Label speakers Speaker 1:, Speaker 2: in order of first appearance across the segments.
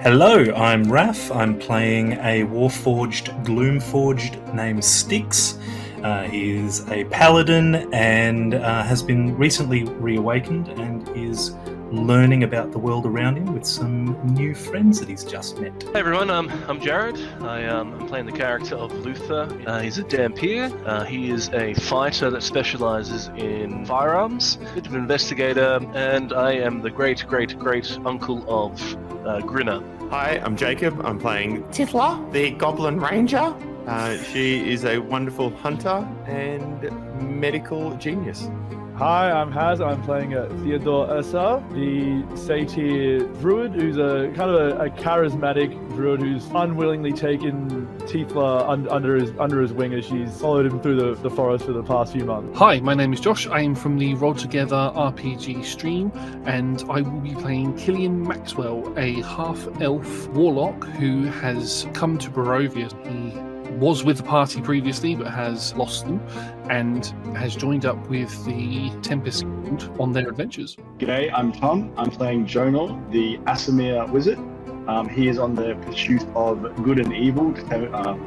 Speaker 1: Hello, I'm Raph. I'm playing a Warforged Gloomforged named Styx. He is a Paladin and has been recently reawakened and is learning about the world around him with some new friends that he's just met.
Speaker 2: Hey everyone, I'm Jared. I'm playing the character of Luther. He's a Dampier. He is a fighter that specializes in firearms, a bit of an investigator, and I am the great uncle of Grinner.
Speaker 3: Hi, I'm Jacob. I'm playing Tithla, the Goblin Ranger. She is a wonderful hunter and medical genius.
Speaker 4: Hi, I'm Haz. I'm playing Theodore, the Satyr Druid, who's a kind of a charismatic Druid who's unwillingly taken Tithla under his wing as she's followed him through the forest for the past few months.
Speaker 5: Hi, my name is Josh. I am from the RollTogether RPG stream, and I will be playing Killian Maxwell, a half-elf warlock who has come to Barovia. He was with the party previously but has lost them and has joined up with the Tempest Guild on their adventures.
Speaker 6: G'day, I'm Tom. I'm playing Jonor, the Aasimar wizard. He is on the pursuit of good and evil,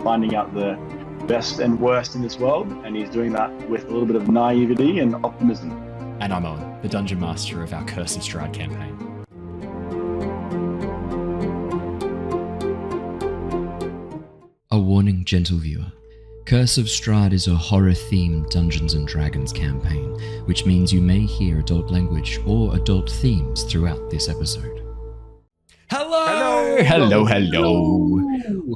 Speaker 6: finding out the best and worst in this world, and he's doing that with a little bit of naivety and optimism.
Speaker 7: And I'm Owen, the Dungeon Master of our Curse of Strahd campaign. A warning, gentle viewer. Curse of Strahd is a horror-themed Dungeons & Dragons campaign, which means you may hear adult language or adult themes throughout this episode. Hello!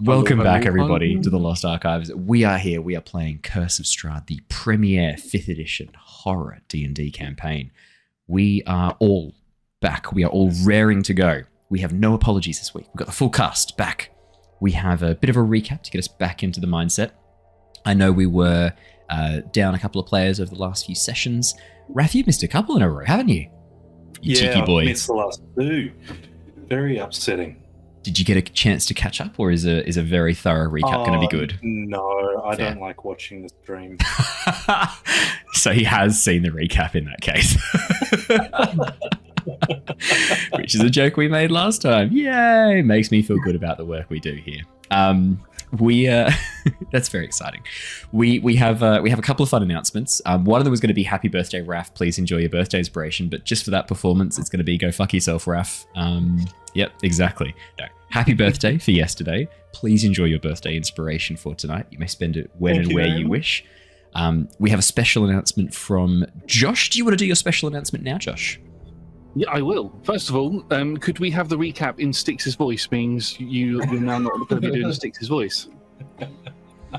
Speaker 7: Welcome back, everybody, to the Lost Archives. We are here. We are playing Curse of Strahd, the premier 5th edition horror D&D campaign. We are all back. We are all raring to go. We have no apologies this week. We've got the full cast back. We have a bit of a recap to get us back into the mindset. I know we were down a couple of players over the last few sessions. Raph, you've missed a couple in a row, haven't you? You cheeky boy.
Speaker 1: I missed the last two. Very upsetting.
Speaker 7: Did you get a chance to catch up, or is a very thorough recap going to be good?
Speaker 1: No, I don't like watching the stream.
Speaker 7: So he has seen the recap in that case. Which is a joke we made last time. Yay! Makes me feel good about the work we do here. That's very exciting. We have a couple of fun announcements. One of them was going to be happy birthday, Raph. Please enjoy your birthday inspiration. But just for that performance, it's going to be go fuck yourself, Raph. Yep, exactly. No, happy birthday for yesterday. Please enjoy your birthday inspiration for tonight. You may spend it when and where you wish. We have a special announcement from Josh. Do you want to do your special announcement now, Josh?
Speaker 5: Yeah, I will. First of all, could we have the recap in Styx's voice? Means you're now not going to be doing Styx's voice.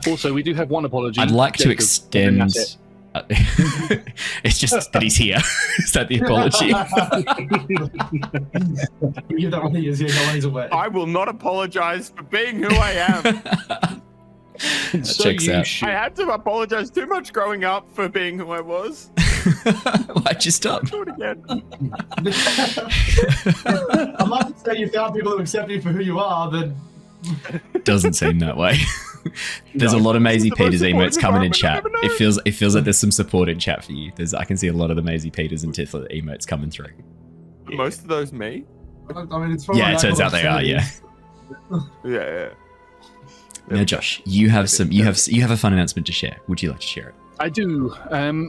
Speaker 5: Also, we do have one apology.
Speaker 7: I'd like to extend... It's just that he's here. Is that the apology?
Speaker 3: I will not apologize for being who I am.
Speaker 7: Checks out.
Speaker 3: I had to apologize too much growing up for being who I was.
Speaker 7: Why'd you stop?
Speaker 3: Do it again.
Speaker 8: I'd like to say you found people who accept you for who you are, but...
Speaker 7: Doesn't seem that way. There's a lot of Maisie Peters emotes coming in chat. It feels like there's some support in chat for you. I can see a lot of the Maisie Peters and Tithla emotes coming through.
Speaker 3: Yeah. Most of those me?
Speaker 8: I mean, it's
Speaker 7: yeah, it turns out they are. Yeah.
Speaker 3: Yeah.
Speaker 7: Now, Josh, you have a fun announcement to share. Would you like to share it?
Speaker 5: I do.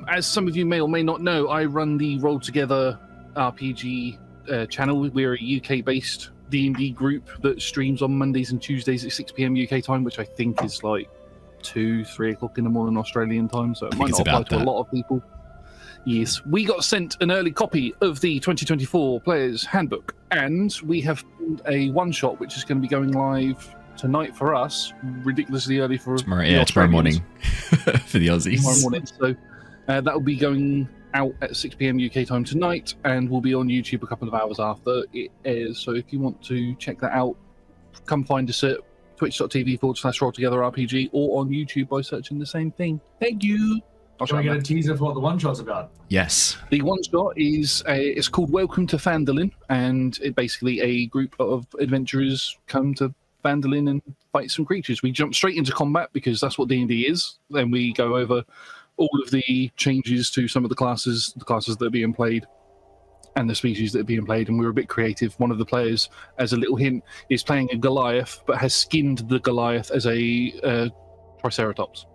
Speaker 5: As some of you may or may not know, I run the RollTogether RPG channel. We're a UK-based D&D group that streams on Mondays and Tuesdays at 6 p.m. UK time, which I think is like 2-3 o'clock in the morning Australian time, so it might not apply to a lot of people. Yes, we got sent an early copy of the 2024 Player's Handbook, and we have a one-shot which is going to be going live tonight for us, ridiculously early for
Speaker 7: tomorrow morning for the Aussies.
Speaker 5: Tomorrow morning, so that will be going out at 6 p.m. UK time tonight, and will be on YouTube a couple of hours after it airs. So if you want to check that out, come find us at twitch.tv/RollTogetherRPG or on YouTube by searching the same thing. Thank you.
Speaker 8: Can I get a teaser for what the one-shot's about?
Speaker 7: Yes.
Speaker 5: The one-shot is it's called Welcome to Phandalin, and it basically a group of adventurers come to Phandalin and fight some creatures. We jump straight into combat because that's what D&D is. Then we go over all of the changes to some of the classes that are being played, and the species that are being played, and we were a bit creative. One of the players, as a little hint, is playing a Goliath, but has skinned the Goliath as a Triceratops.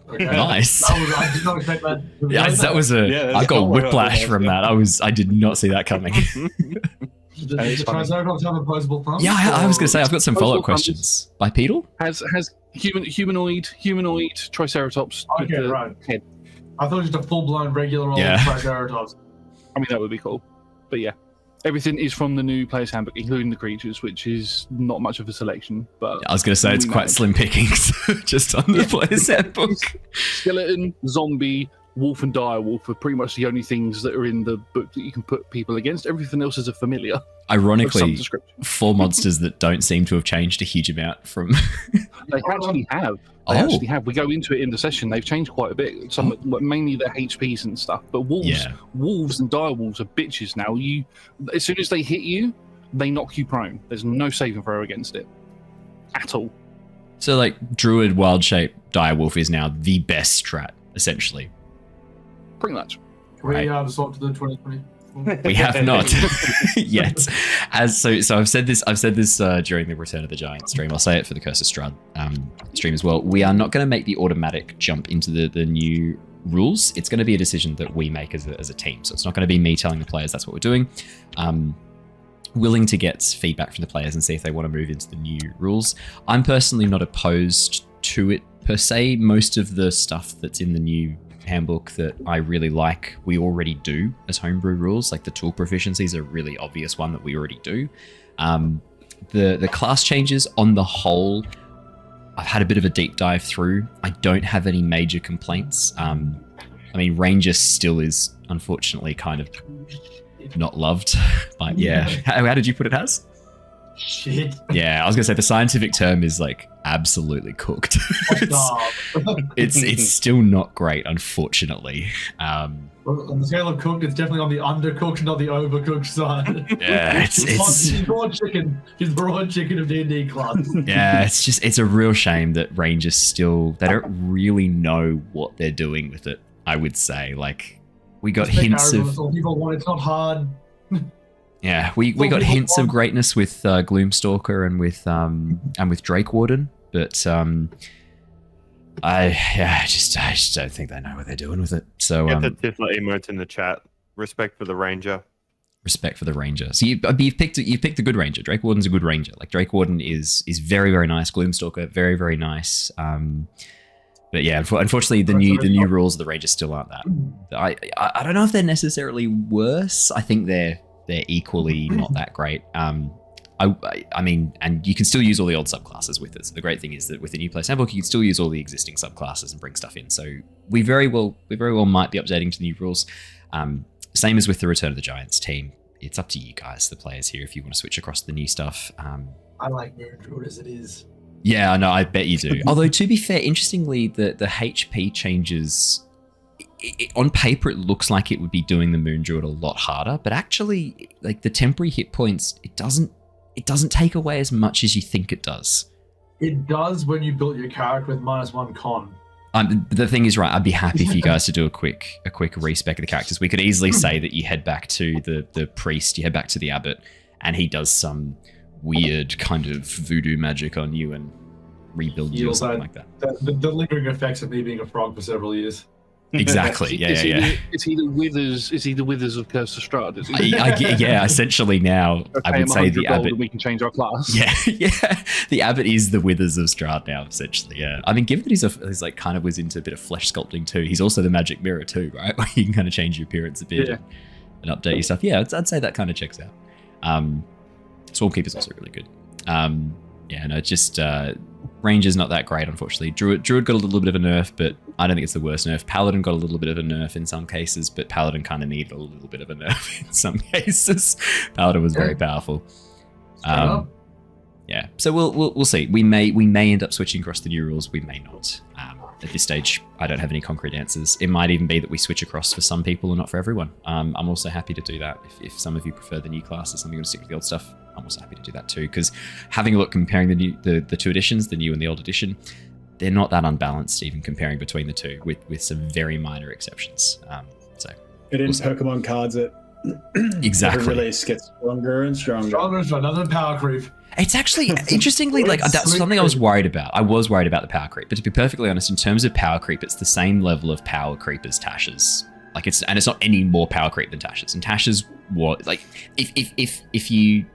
Speaker 8: Okay.
Speaker 7: Nice.
Speaker 8: I did not expect that.
Speaker 7: Yeah, that was I got whiplash from that. I did not see that coming.
Speaker 8: Does the Triceratops have opposable thumbs?
Speaker 7: Yeah, I was going to say I've got some follow-up
Speaker 5: Opposable
Speaker 7: questions. Bipedal?
Speaker 5: Has humanoid Triceratops. with
Speaker 8: Okay,
Speaker 5: the
Speaker 8: right.
Speaker 5: head.
Speaker 8: I thought it was just a full-blown regular old
Speaker 7: Yeah.
Speaker 8: Triceratops.
Speaker 5: I mean, that would be cool. But yeah, everything is from the new player's handbook, including the creatures, which is not much of a selection. But
Speaker 7: I was going to say it's
Speaker 5: we
Speaker 7: quite
Speaker 5: managed.
Speaker 7: slim pickings just on the player's handbook.
Speaker 5: Skeleton, zombie, wolf, and direwolf are pretty much the only things that are in the book that you can put people against. Everything else is a familiar. Of some
Speaker 7: Ironically,
Speaker 5: description.
Speaker 7: 4 monsters that don't seem to have changed a huge amount from...
Speaker 5: They actually have.
Speaker 7: Oh.
Speaker 5: They actually have. We go into it in the session. They've changed quite a bit. Some, mainly their HPs and stuff. But wolves and direwolves are bitches now. As soon as they hit you, they knock you prone. There's no saving throw against it at all.
Speaker 7: So, like, Druid, Wild Shape, Direwolf is now the best strat, essentially.
Speaker 5: Pretty much.
Speaker 8: Can we
Speaker 7: Right.
Speaker 8: swap to the 2020?
Speaker 7: We have not yet. So I've said this during the Return of the Giant stream. I'll say it for the Curse of Strahd stream as well. We are not going to make the automatic jump into the new rules. It's going to be a decision that we make as a team. So it's not going to be me telling the players that's what we're doing. Willing to get feedback from the players and see if they want to move into the new rules. I'm personally not opposed to it per se. Most of the stuff that's in the new handbook that I really like, we already do as homebrew rules. Like the tool proficiency is a really obvious one that we already do. The class changes on the whole, I've had a bit of a deep dive through. I don't have any major complaints. I mean, Ranger still is unfortunately kind of not loved, but yeah. How did you put it, Has?
Speaker 8: Shit.
Speaker 7: Yeah, I was gonna say the scientific term is like absolutely cooked. it's still not great, unfortunately.
Speaker 8: Well, on the scale of cooked, it's definitely on the undercooked, not the overcooked side.
Speaker 7: Yeah, it's
Speaker 8: He's raw chicken. He's the raw chicken of D&D class.
Speaker 7: yeah, it's a real shame that Rangers still, they don't really know what they're doing with it. I would say, like, we got hints of
Speaker 8: all people want. It's not hard.
Speaker 7: yeah, we got hints of greatness with Gloomstalker and with Drake Warden, but I just don't think they know what they're doing with it. So
Speaker 3: Get the Tithla emote in the chat. Respect for the Ranger.
Speaker 7: Respect for the Ranger. So you've picked a good Ranger. Drake Warden's a good Ranger. Like Drake Warden is very, very nice. Gloomstalker, very, very nice. But yeah, unfortunately, the new rules of the Rangers still aren't that. I don't know if they're necessarily worse. I think they're equally not that great. I mean, and you can still use all the old subclasses with it. So the great thing is that with the new player's handbook, you can still use all the existing subclasses and bring stuff in. So we very well might be updating to the new rules. Same as with the Return of the Giants team. It's up to you guys, the players here, if you want to switch across the new stuff.
Speaker 8: I like Moon Druid as it is.
Speaker 7: Yeah, no, I bet you do. Although, to be fair, interestingly, the HP changes, on paper, it looks like it would be doing the Moon Druid a lot harder, but actually, like the temporary hit points, it doesn't take away as much as you think it does.
Speaker 8: It does when you built your character with -1 con.
Speaker 7: The thing is, right, I'd be happy for you guys to do a quick respec of the characters. We could easily say that you head back to the priest, you head back to the abbot, and he does some weird kind of voodoo magic on you and rebuild you or something like that.
Speaker 8: The lingering effects of me being a frog for several years.
Speaker 7: Exactly. Yeah.
Speaker 5: Is he the withers of Curse of Strahd? Is he?
Speaker 7: Yeah. Essentially, now I would say the abbot.
Speaker 5: We can change our class.
Speaker 7: Yeah. The abbot is the withers of Strahd now. Essentially, yeah. I mean, given that he's like kind of was into a bit of flesh sculpting too. He's also the magic mirror too, right? Where you can kind of change your appearance a bit and update your stuff. Yeah, I'd say that kind of checks out. Swarmkeeper's also really good. Ranger's not that great, unfortunately. Druid got a little bit of a nerf, but I don't think it's the worst nerf. Paladin got a little bit of a nerf in some cases, but Paladin kind of needed a little bit of a nerf in some cases. Paladin was very powerful. Yeah, so we'll see. We may end up switching across the new rules. We may not. At this stage, I don't have any concrete answers. It might even be that we switch across for some people and not for everyone. I'm also happy to do that. If some of you prefer the new classes and you're going to stick with the old stuff, I'm also happy to do that too. Because having a look, comparing the two editions, the new and the old edition, they're not that unbalanced, even comparing between the two, with some very minor exceptions.
Speaker 9: It didn't Pokemon cards it.
Speaker 7: Exactly.
Speaker 9: Every release gets stronger and stronger.
Speaker 8: Stronger and stronger. Another power creep.
Speaker 7: It's actually, interestingly, like that's something I was worried about. I was worried about the power creep, but to be perfectly honest, in terms of power creep, it's the same level of power creep as Tasha's. Like it's not any more power creep than Tasha's. And Tasha's what, like, if you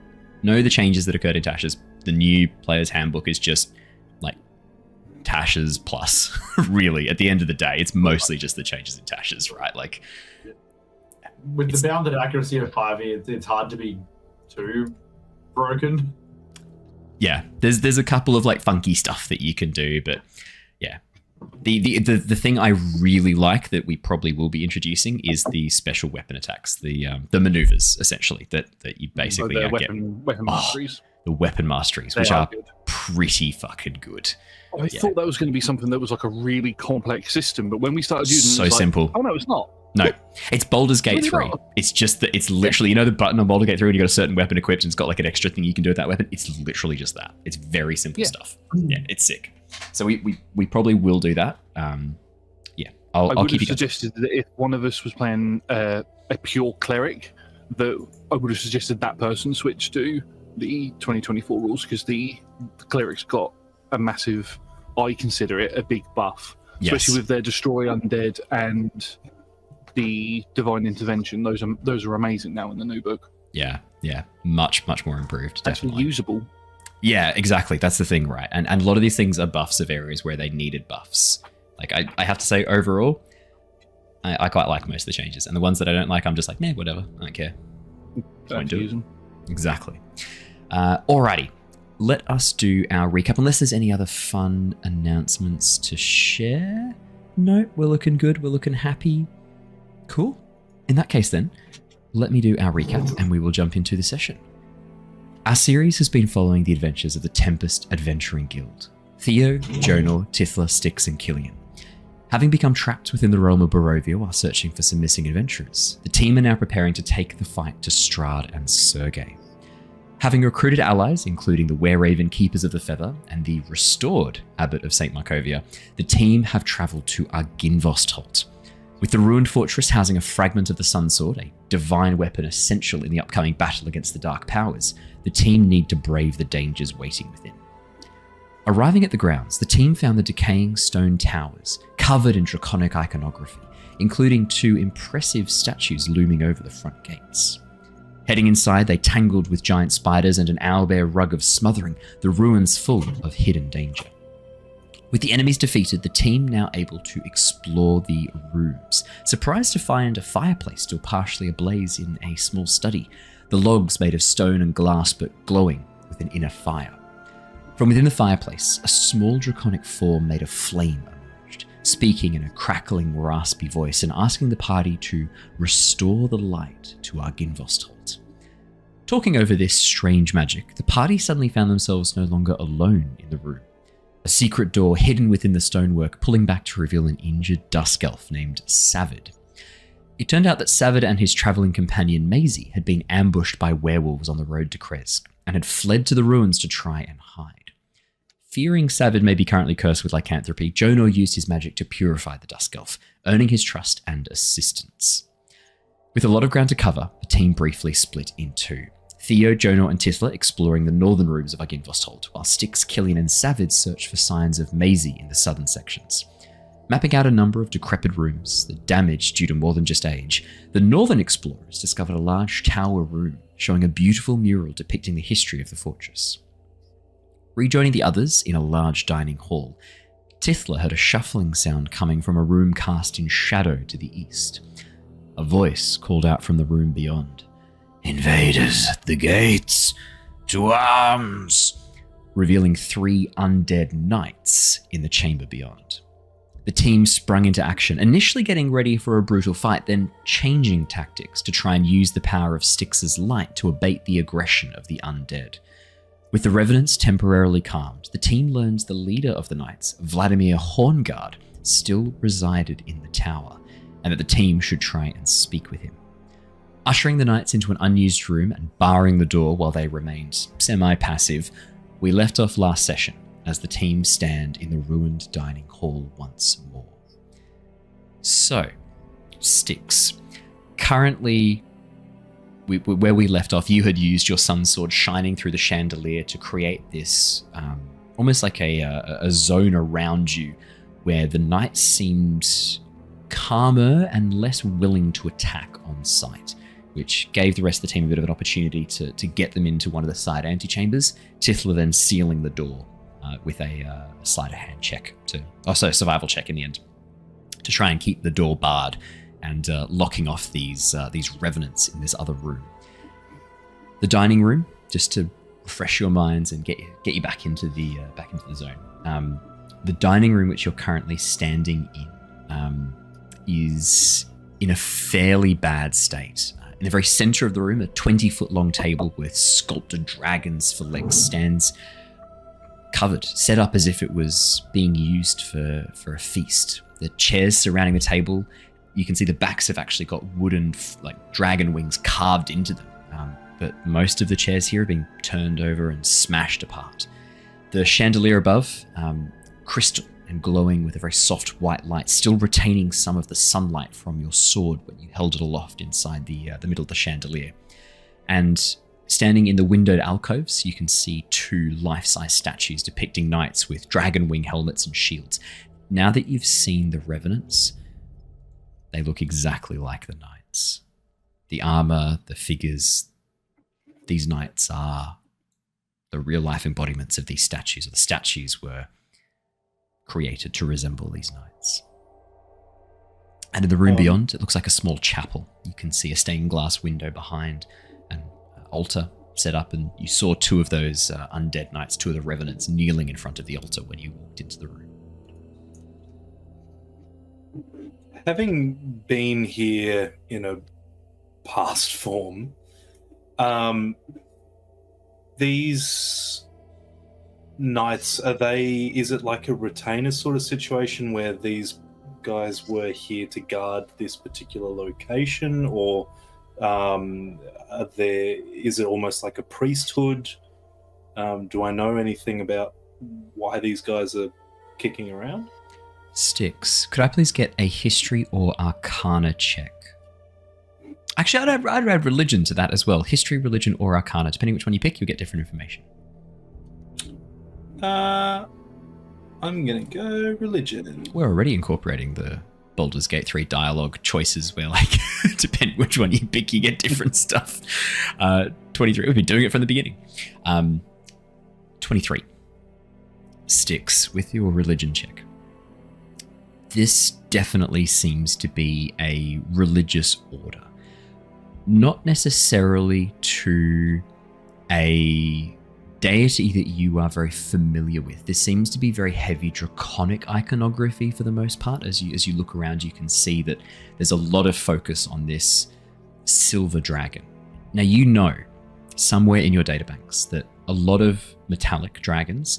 Speaker 7: know the changes that occurred in Tasha's, the new player's handbook is just like Tasha's plus. Really, at the end of the day, it's mostly just the changes in Tasha's, right? Like,
Speaker 8: with the bounded accuracy of 5e, it's hard to be too broken.
Speaker 7: Yeah, there's a couple of like funky stuff that you can do, but yeah. The thing I really like that we probably will be introducing is the special weapon attacks, the maneuvers essentially that you basically
Speaker 5: the weapon masteries.
Speaker 7: The weapon masteries, which are pretty fucking good.
Speaker 5: I thought that was going to be something that was like a really complex system, but when we started using it,
Speaker 7: so
Speaker 5: it was
Speaker 7: simple.
Speaker 5: Like, oh no, it's not.
Speaker 7: No, it's Baldur's Gate
Speaker 5: Really
Speaker 7: 3.
Speaker 5: not.
Speaker 7: It's just that it's literally, you know, the button on Baldur's Gate 3 when you got a certain weapon equipped and it's got like an extra thing you can do with that weapon. It's literally just that. It's very simple stuff. Yeah, it's sick. So we probably will do that. Yeah, I'll keep you guys.
Speaker 5: suggested that if one of us was playing a pure cleric, that I would have suggested that person switch to the 2024 rules because the cleric's got a massive, I consider it a big buff, especially with their destroy undead and the divine intervention. Those are amazing now in the new book.
Speaker 7: Yeah, much more improved.
Speaker 5: Actually
Speaker 7: Definitely
Speaker 5: usable.
Speaker 7: Yeah, exactly. That's the thing, right? And a lot of these things are buffs of areas where they needed buffs. Like I have to say, overall, I quite like most of the changes, and the ones that I don't like, I'm just like, nah, whatever. I don't care.
Speaker 5: Don't use them.
Speaker 7: Exactly. Alrighty. Let us do our recap, unless there's any other fun announcements to share. No, we're looking good. We're looking happy. Cool. In that case, then, let me do our recap, and we will jump into the session. Our series has been following the adventures of the Tempest Adventuring Guild. Theo, Jonor, Tithla, Styx, and Killian. Having become trapped within the realm of Barovia while searching for some missing adventurers, the team are now preparing to take the fight to Strahd and Sergei. Having recruited allies, including the Were-Raven Keepers of the Feather and the restored Abbot of St. Markovia, the team have travelled to Argynvostholt. With the ruined fortress housing a fragment of the Sunsword, a divine weapon essential in the upcoming battle against the Dark Powers, the team need to brave the dangers waiting within. Arriving at the grounds, the team found the decaying stone towers, covered in draconic iconography, including 2 impressive statues looming over the front gates. Heading inside, they tangled with giant spiders and an owlbear rug of smothering, the ruins full of hidden danger. With the enemies defeated, the team now able to explore the rooms, surprised to find a fireplace still partially ablaze in a small study, the logs made of stone and glass but glowing with an inner fire. From within the fireplace, a small draconic form made of flame emerged, speaking in a crackling, raspy voice and asking the party to restore the light to Argynvostholt. Talking over this strange magic, the party suddenly found themselves no longer alone in the room. A secret door hidden within the stonework pulling back to reveal an injured dusk elf named Savid. It turned out that Savid and his travelling companion Maisie had been ambushed by werewolves on the road to Kresk and had fled to the ruins to try and hide. Fearing Savid may be currently cursed with lycanthropy, Jonor used his magic to purify the dusk elf, earning his trust and assistance. With a lot of ground to cover, the team briefly split in 2. Theo, Jonor, and Tithla exploring the northern rooms of Argynvostholt, while Styx, Killian, and Savid searched for signs of Maisie in the southern sections. Mapping out a number of decrepit rooms, the damage due to more than just age, the northern explorers discovered a large tower room showing a beautiful mural depicting the history of the fortress. Rejoining the others in a large dining hall, Tithla heard a shuffling sound coming from a room cast in shadow to the east. A voice called out from the room beyond. "Invaders at the gates! To arms!" revealing 3 undead knights in the chamber beyond. The team sprung into action, initially getting ready for a brutal fight, then changing tactics to try and use the power of Styx's light to abate the aggression of the undead. With the revenants temporarily calmed, the team learns the leader of the knights, Vladimir Horngard, still resided in the tower, and that the team should try and speak with him. Ushering the knights into an unused room and barring the door while they remained semi-passive, we left off last session as the team stand in the ruined dining hall once more. So, Styx, currently where we left off, you had used your sun sword shining through the chandelier to create this almost like a zone around you where the knights seemed calmer and less willing to attack on sight, which gave the rest of the team a bit of an opportunity to get them into one of the side antechambers. Tithla then sealing the door with a sleight of hand check survival check in the end, to try and keep the door barred and locking off these revenants in this other room. The dining room, just to refresh your minds and get you back into the zone. The dining room which you're currently standing in is in a fairly bad state. In the very center of the room, a 20-foot long table with sculpted dragons for legs stands covered, set up as if it was being used for a feast. The chairs surrounding the table, you can see the backs have actually got wooden dragon wings carved into them. But most of the chairs here are being turned over and smashed apart. The chandelier above, crystal and glowing with a very soft white light, still retaining some of the sunlight from your sword when you held it aloft inside the middle of the chandelier. And standing in the windowed alcoves, you can see 2 life-size statues depicting knights with dragon wing helmets and shields. Now that you've seen the revenants, they look exactly like the knights. The armor, the figures, these knights are the real-life embodiments of these statues, or the statues were created to resemble these knights. And in the room beyond, it looks like a small chapel. You can see a stained glass window behind, an altar set up, and you saw 2 of those undead knights, 2 of the revenants, kneeling in front of the altar when you walked into the room.
Speaker 1: Having been here in a past form, these knights, is it like a retainer sort of situation where these guys were here to guard this particular location, or is it almost like a priesthood? Do I know anything about why these guys are kicking around?
Speaker 7: Styx, could I please get a history or arcana check? Actually, I'd add religion to that as well. History, religion, or arcana. Depending which one you pick, you'll get different information.
Speaker 1: I'm going to go religion.
Speaker 7: We're already incorporating the Baldur's Gate 3 dialogue choices where, depending which one you pick, you get different stuff. 23. We've been doing it from the beginning. 23. Styx, with your religion check. This definitely seems to be a religious order. Not necessarily to a deity that you are very familiar with. This seems to be very heavy draconic iconography for the most part. As you look around, you can see that there's a lot of focus on this silver dragon. Now, you know somewhere in your databanks that a lot of metallic dragons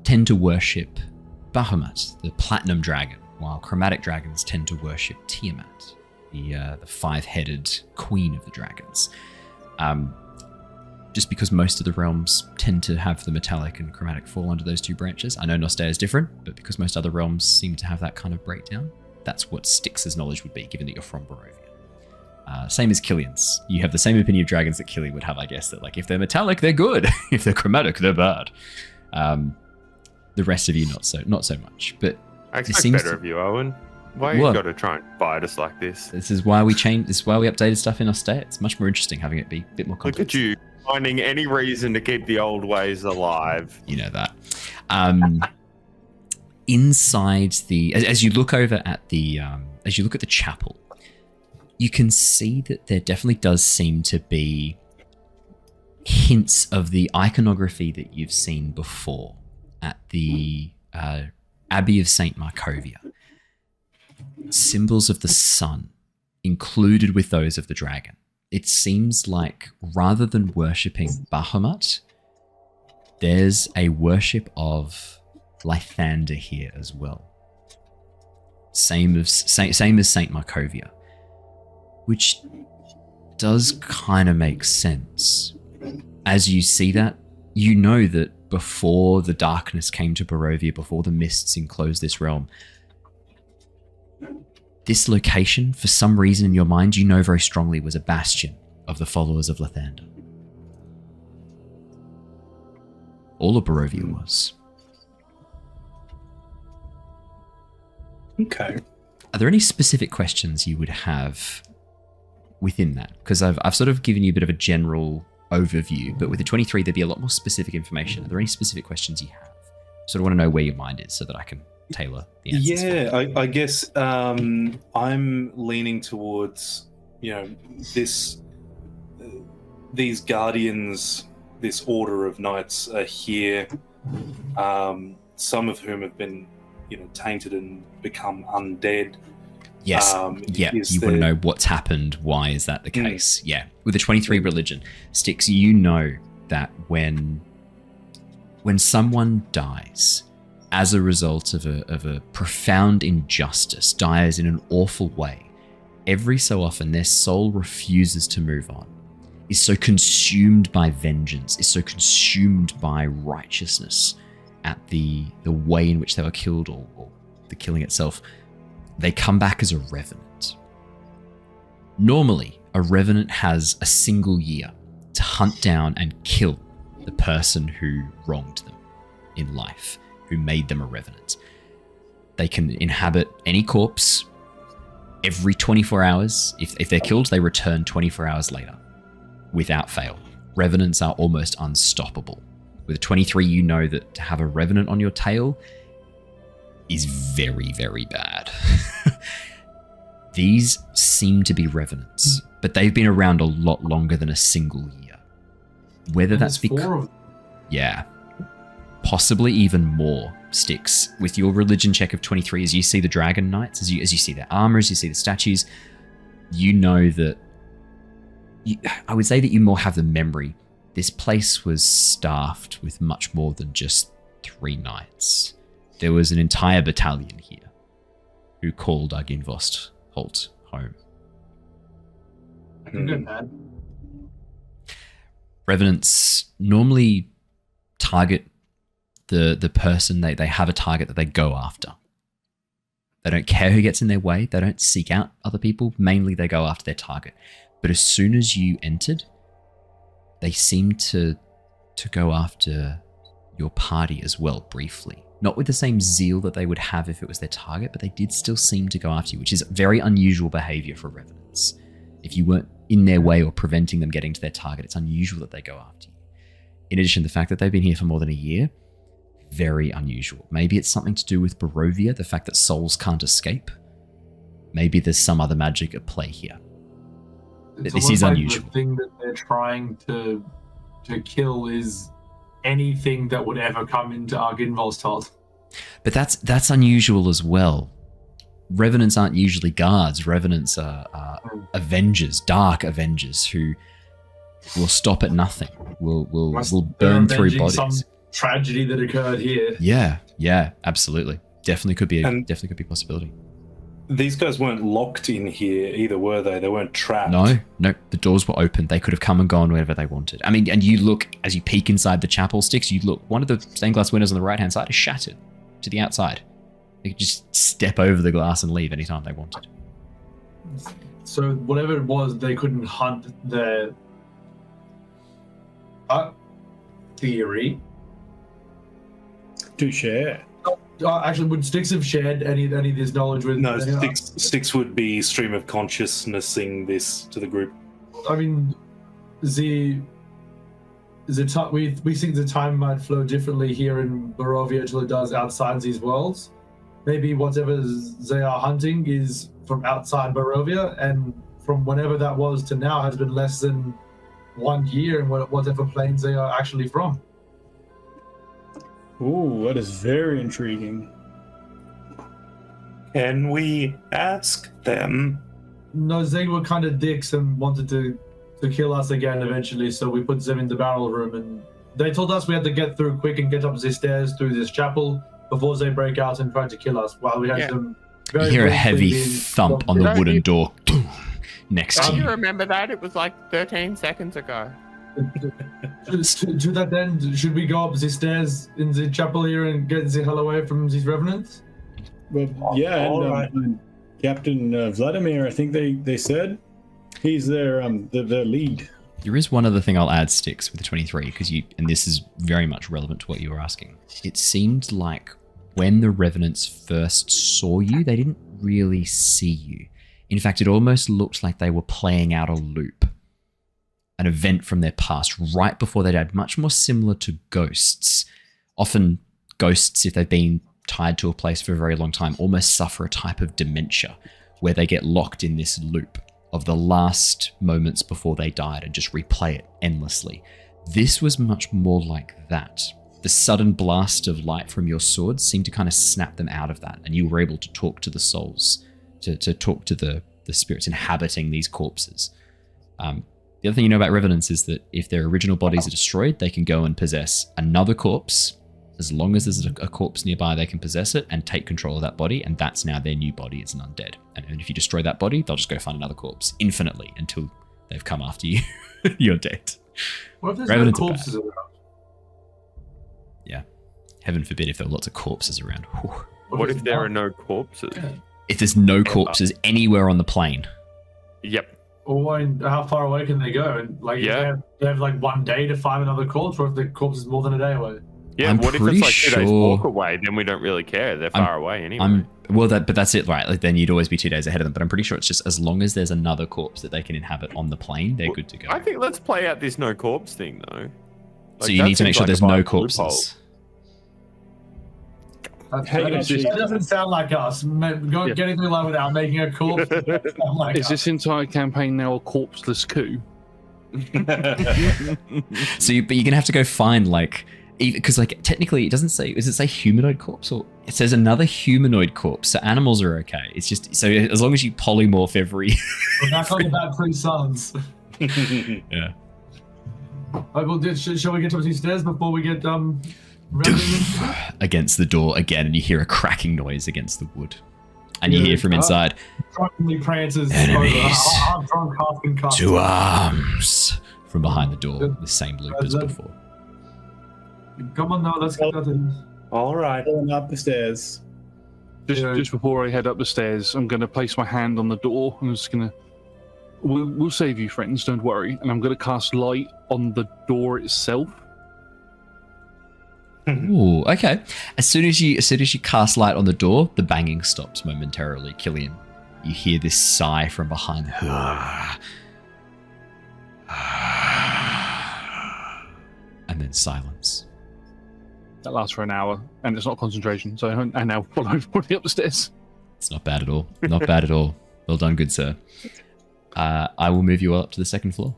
Speaker 7: tend to worship Bahamut, the platinum dragon, while chromatic dragons tend to worship Tiamat, the 5-headed queen of the dragons. Just because most of the realms tend to have the metallic and chromatic fall under those 2 branches. I know Nostea is different, but because most other realms seem to have that kind of breakdown, that's what Styx's knowledge would be, given that you're from Barovia. Same as Killian's. You have the same opinion of dragons that Killian would have, I guess, that if they're metallic, they're good. If they're chromatic, they're bad. The rest of you, not so much. But
Speaker 3: I expect better of you, Owen. Why you got to try and fight us like this?
Speaker 7: This is why we changed. This is why we updated stuff in Nostea. It's much more interesting having it be a bit more complex.
Speaker 3: Look at you, finding any reason to keep the old ways alive.
Speaker 7: You know that. Inside as you look over at the chapel, you can see that there definitely does seem to be hints of the iconography that you've seen before at the Abbey of St. Markovia. Symbols of the sun included with those of the dragon. It seems like rather than worshipping Bahamut, there's a worship of Lythander here as well. Same as St. Markovia, which does kind of make sense. As you see that, you know that before the darkness came to Barovia, before the mists enclosed this realm, this location, for some reason in your mind, you know very strongly was a bastion of the followers of Lathander. All of Barovia was.
Speaker 1: Okay.
Speaker 7: Are there any specific questions you would have within that? Because I've sort of given you a bit of a general overview, but with the 23, there'd be a lot more specific information. Are there any specific questions you have? Sort of want to know where your mind is so that I can tailor the answers.
Speaker 1: Yeah, I guess I'm leaning towards, these guardians, this order of knights are here, some of whom have been, tainted and become undead.
Speaker 7: Yes. You want to know what's happened. Why is that the case? Yeah. With the 23 religion, Styx, you know that when someone dies as a result of a profound injustice, dies in an awful way, every so often their soul refuses to move on, is so consumed by vengeance, is so consumed by righteousness at the way in which they were killed or the killing itself, they come back as a revenant. Normally, a revenant has a single year to hunt down and kill the person who wronged them in life, who made them a revenant. They can inhabit any corpse every 24 hours. If they're killed, they return 24 hours later, without fail. Revenants are almost unstoppable. With 23, you know that to have a revenant on your tail is very, very bad. These seem to be revenants, but they've been around a lot longer than a single year. Whether that's because... Yeah. Possibly even more, Styx. With your religion check of 23, as you see the Dragon Knights, as you see their armor, as you see the statues, you know that... I would say that you more have the memory. This place was staffed with much more than just 3 knights. There was an entire battalion here who called Argynvostholt home. Revenants normally target the person. They have a target that they go after. They don't care who gets in their way. They don't seek out other people. Mainly they go after their target. But as soon as you entered, they seemed to go after your party as well, briefly. Not with the same zeal that they would have if it was their target, but they did still seem to go after you, which is very unusual behavior for revenants. If you weren't in their way or preventing them getting to their target, it's unusual that they go after you. In addition, the fact that they've been here for more than a year, very unusual. Maybe it's something to do with Barovia, the fact that souls can't escape. Maybe there's some other magic at play here. This is unusual.
Speaker 8: The thing that they're trying to kill is anything that would ever come into Argynvostholt.
Speaker 7: But that's unusual as well. Revenants aren't usually guards. Revenants are avengers, dark avengers who will stop at nothing. Will burn through bodies.
Speaker 8: Some tragedy that occurred here.
Speaker 7: Yeah, absolutely. Definitely could be a possibility.
Speaker 1: These guys weren't locked in here either, were they? They weren't trapped.
Speaker 7: No. The doors were open. They could have come and gone wherever they wanted. I mean, and you look, as you peek inside the chapel, Styx, you look, one of the stained glass windows on the right-hand side is shattered to the outside. They could just step over the glass and leave anytime they wanted.
Speaker 8: So whatever it was, they couldn't hunt their theory.
Speaker 9: Touche.
Speaker 8: Actually, would Styx have shared any of this knowledge with?
Speaker 1: No, Styx would be stream of consciousnessing this to the group.
Speaker 8: I mean, we think the time might flow differently here in Barovia till it does outside these worlds. Maybe whatever they are hunting is from outside Barovia, and from whenever that was to now has been less than 1 year, and whatever planes they are actually from.
Speaker 9: Ooh, that is very intriguing.
Speaker 1: Can we ask them?
Speaker 8: No, they were kind of dicks and wanted to kill us again eventually, so we put them in the barrel room, and they told us we had to get through quick and get up the stairs through this chapel before they break out and try to kill us, while we had them very...
Speaker 7: You hear a heavy thump on the wooden door next to you.
Speaker 3: I remember that. It was like 13 seconds ago.
Speaker 8: To that end, should we go up the stairs in the chapel here and get the hell away from these revenants?
Speaker 9: Well, yeah, and Captain Vladimir, I think they said He's their lead.
Speaker 7: There is one other thing I'll add, Styx, with the 23, and this is very much relevant to what you were asking. It seemed like when the revenants first saw you, they didn't really see you. In fact, it almost looked like they were playing out a loop, an event from their past right before they died, much more similar to ghosts. Often ghosts, if they've been tied to a place for a very long time, almost suffer a type of dementia where they get locked in this loop of the last moments before they died and just replay it endlessly. This was much more like that. The sudden blast of light from your sword seemed to kind of snap them out of that, and you were able to talk to the souls, to talk to the spirits inhabiting these corpses. The other thing you know about revenants is that if their original bodies are destroyed, they can go and possess another corpse. As long as there's a corpse nearby, they can possess it and take control of that body, and that's now their new body as an undead. And if you destroy that body, they'll just go find another corpse infinitely until they've come after you. You're dead.
Speaker 8: What if there's
Speaker 7: Revenants
Speaker 8: no
Speaker 7: are
Speaker 8: corpses around?
Speaker 7: Yeah. Heaven forbid if there were lots of corpses around. Whew.
Speaker 3: What if there are no corpses?
Speaker 7: If there's no corpses anywhere on the plane.
Speaker 3: Yep.
Speaker 8: Or how far away can they go? And like,
Speaker 3: Yeah.
Speaker 8: they have like one day to find another corpse, or if the corpse is more than a day away.
Speaker 3: Yeah,
Speaker 7: I'm
Speaker 3: what if
Speaker 7: pretty
Speaker 3: it's like 2 days
Speaker 7: sure-
Speaker 3: walk away? Then we don't really care. They're far away anyway.
Speaker 7: But that's it, right? Like then you'd always be 2 days ahead of them. But I'm pretty sure it's just as long as there's another corpse that they can inhabit on the plane, they're good to go.
Speaker 3: I think let's play out this no corpse thing though.
Speaker 7: So you need to make sure there's no corpses.
Speaker 8: That doesn't sound like us. Getting through life without making a corpse. Like
Speaker 5: Is this entire campaign now a corpseless coup?
Speaker 7: But you're gonna have to go find because technically it doesn't say. Does it say humanoid corpse, or it says another humanoid corpse? So animals are okay. It's just so as long as you polymorph every.
Speaker 8: We're back on the bad 3 sons.
Speaker 7: Yeah.
Speaker 8: Shall we get up these stairs before we get
Speaker 7: Against the door again, and you hear a cracking noise against the wood, and you hear from inside.
Speaker 8: Drunkenly prances
Speaker 7: Enemies.
Speaker 8: I'm drunk, half and cuffed.
Speaker 7: To arms from behind the door. The same loop as before.
Speaker 8: Come on now, let's get out of this.
Speaker 1: All right.
Speaker 9: Going up the stairs.
Speaker 5: Just before I head up the stairs, I'm going to place my hand on the door. I'm just going to... We'll save you, friends, don't worry. And I'm going to cast light on the door itself.
Speaker 7: Ooh, okay. As soon as you cast light on the door, the banging stops momentarily. Killian, you hear this sigh from behind. And then silence.
Speaker 5: That lasts for an hour, and it's not concentration, so I now follow everybody up the stairs.
Speaker 7: It's not bad at all. Not bad at all. Well done, good sir. I will move you up to the second floor.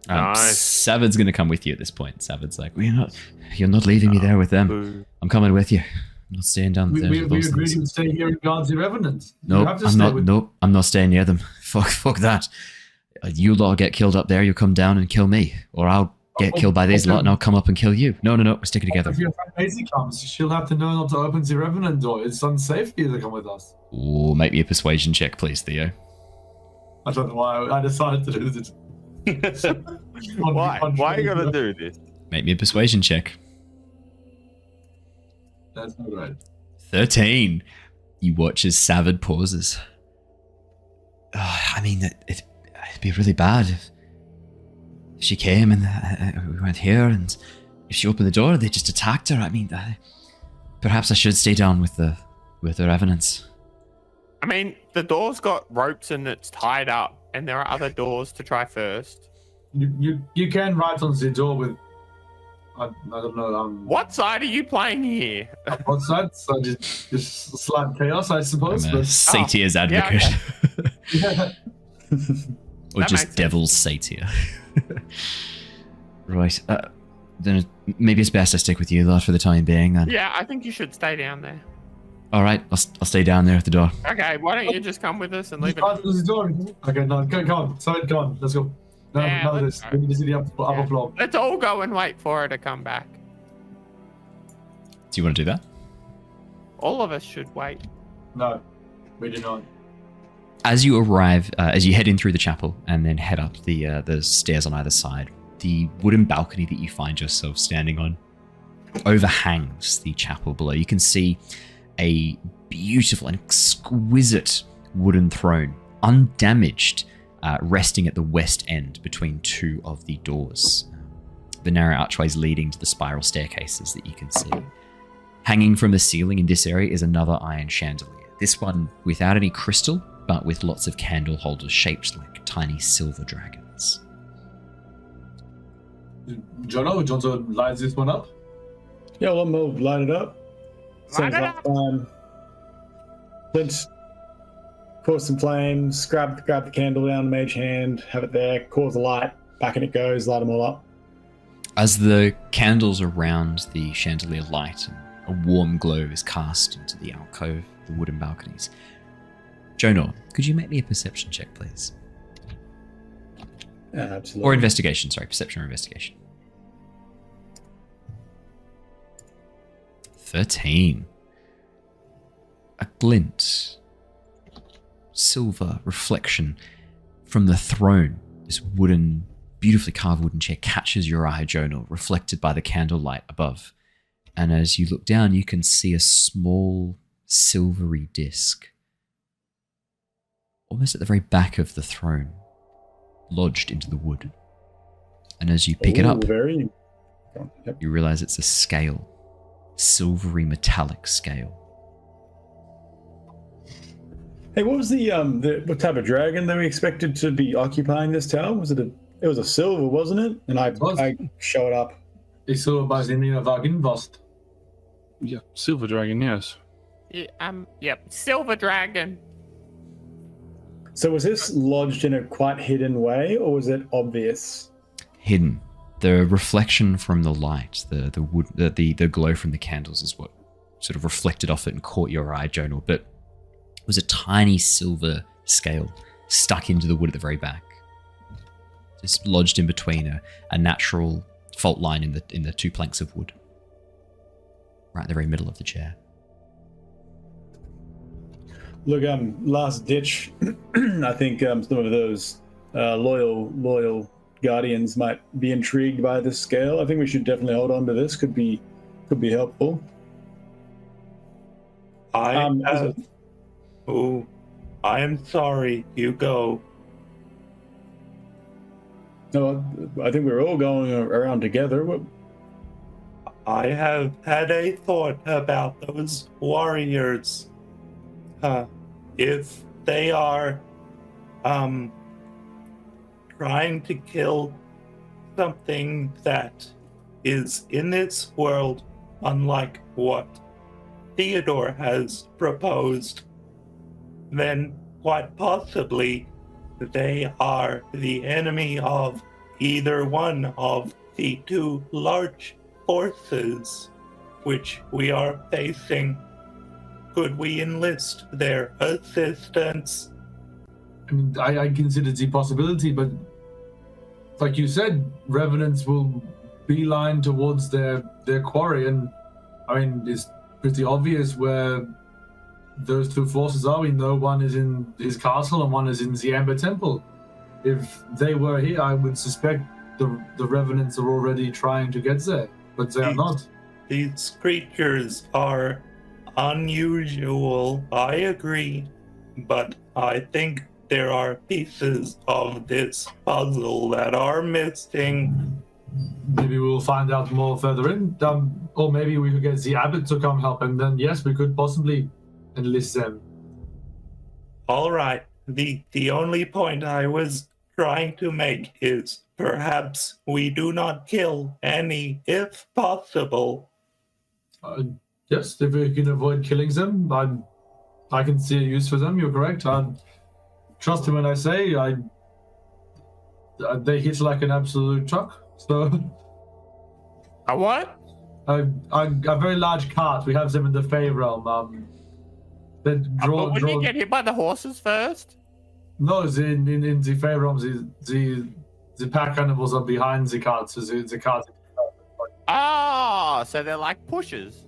Speaker 3: Nice.
Speaker 7: Savard's going to come with you at this point. Savard's like, you're not leaving me there with them. I'm coming with you. I'm not staying down there.
Speaker 8: We agreed to stay here and guard the revenants.
Speaker 7: Nope, I'm not staying near them. Fuck that. You lot get killed up there, you'll come down and kill me. Or I'll get killed by these lot and I'll come up and kill you. No, we're sticking together.
Speaker 8: If your friend Maisie comes, she'll have to know not to open the revenant door. It's unsafe for you to come with us.
Speaker 7: Ooh, make me a persuasion check, please, Theo.
Speaker 8: I don't know why I decided to do this.
Speaker 3: Why? Why are you gonna do this?
Speaker 7: Make me a persuasion check.
Speaker 8: That's not right.
Speaker 7: 13. You watch as Savard pauses. I mean, it'd be really bad if she came and we went here, and if she opened the door, they just attacked her. I mean, perhaps I should stay down with the revenants.
Speaker 3: I mean, the door's got ropes and it's tied up, and there are other doors to try first.
Speaker 8: You can write on the door with I don't know.
Speaker 3: What side are you playing here?
Speaker 8: What side? So just slight chaos, I suppose.
Speaker 7: I'm a Satyr's advocate.
Speaker 8: Yeah.
Speaker 7: Or
Speaker 3: That
Speaker 7: just
Speaker 3: makes
Speaker 7: devil's Satyr. Right. Then maybe it's best I stick with you lot for the time being then.
Speaker 3: Yeah, I think you should stay down there.
Speaker 7: All right, I'll stay down there at the door.
Speaker 3: Okay, why don't you just come with us and leave it?
Speaker 8: The door. Okay, no, come on. Sorry, come on. Let's go. No,
Speaker 3: Yeah,
Speaker 8: none of
Speaker 3: let's
Speaker 8: this.
Speaker 3: go.
Speaker 8: We need to see the upper floor.
Speaker 3: Let's all go and wait for her to come back.
Speaker 7: Do you want to do that?
Speaker 3: All of us should wait.
Speaker 8: No, we do not.
Speaker 7: As you arrive, as you head in through the chapel and then head up the stairs on either side, the wooden balcony that you find yourself standing on overhangs the chapel below. You can see a beautiful and exquisite wooden throne undamaged, resting at the west end between two of the doors. The narrow archways leading to the spiral staircases that you can see. Hanging from the ceiling in this area is another iron chandelier. This one without any crystal, but with lots of candle holders shaped like tiny silver dragons.
Speaker 8: Jonor, do you want to light this one up?
Speaker 9: Yeah, well, we'll light it up. Sounds like let's cause some flames, grab the candle down the mage hand, have it there, cause a light, back and it goes, light them all up.
Speaker 7: As the candles around the chandelier light, a warm glow is cast into the alcove, the wooden balconies. Jonor, could you make me a perception check, please?
Speaker 9: Absolutely.
Speaker 7: Or investigation, sorry, perception or investigation. 13. A glint, silver reflection from the throne. This wooden, beautifully carved wooden chair catches your eye, Jonor, reflected by the candlelight above. And as you look down, you can see a small silvery disc, almost at the very back of the throne, lodged into the wood. And as you pick it up, you realize it's a scale, silvery metallic scale.
Speaker 9: Hey, what was the what type of dragon that we expected to be occupying this tower? Was it it was a silver, wasn't it? And I show it up.
Speaker 8: It's silver by the name of Argynvostholt.
Speaker 5: Yeah, silver dragon, yes.
Speaker 10: Yep, silver dragon.
Speaker 9: So was this lodged in a quite hidden way, or was it obvious?
Speaker 7: Hidden. The reflection from the light, the wood, the glow from the candles is what sort of reflected off it and caught your eye, Jonor. But it was a tiny silver scale stuck into the wood at the very back, just lodged in between a natural fault line in the two planks of wood, right in the very middle of the chair.
Speaker 9: Look, last ditch. I think some of those loyal guardians might be intrigued by this scale. I think we should definitely hold on to this. Could be helpful.
Speaker 11: I am sorry. You go.
Speaker 9: No, I think we're all going around together.
Speaker 11: I have had a thought about those warriors. If they are trying to kill something that is in this world, unlike what Theodore has proposed, then quite possibly they are the enemy of either one of the two large forces which we are facing. Could we enlist their assistance?
Speaker 8: I mean, I consider the possibility, but like you said, revenants will beeline towards their quarry, and I mean, it's pretty obvious where those two forces are. We know one is in his castle and one is in the Amber Temple. If they were here, I would suspect the revenants are already trying to get there, but they are not.
Speaker 11: These creatures are unusual, I agree, but I think there are pieces of this puzzle that are missing.
Speaker 8: Maybe we'll find out more further in, or maybe we could get the abbot to come help, and then yes, we could possibly enlist them.
Speaker 11: All right, the only point I was trying to make is perhaps we do not kill any, if possible.
Speaker 8: Yes, if we can avoid killing them, I can see a use for them. You're correct. Trust me when I say they hit like an absolute truck. So
Speaker 10: A what?
Speaker 8: a very large cart. We have them in the Fey realm.
Speaker 10: But wouldn't you get hit by the horses first?
Speaker 8: No, in the Fey realms, the pack animals are behind the cart. So the cart.
Speaker 10: Oh, so they're like pushers.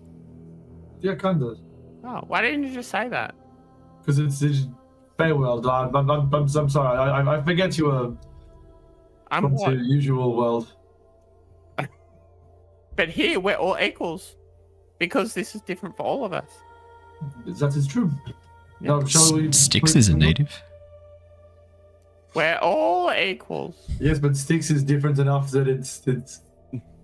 Speaker 8: Yeah, kind of.
Speaker 10: Oh, why didn't you just say that?
Speaker 8: Because it's Feyworld. I'm sorry. I forget you are from the usual world.
Speaker 10: But here we're all equals because this is different for all of us.
Speaker 8: That is true.
Speaker 10: Yeah.
Speaker 8: Now, shall we
Speaker 7: Styx is a native.
Speaker 3: We're all equals.
Speaker 8: Yes, but Styx is different enough that it's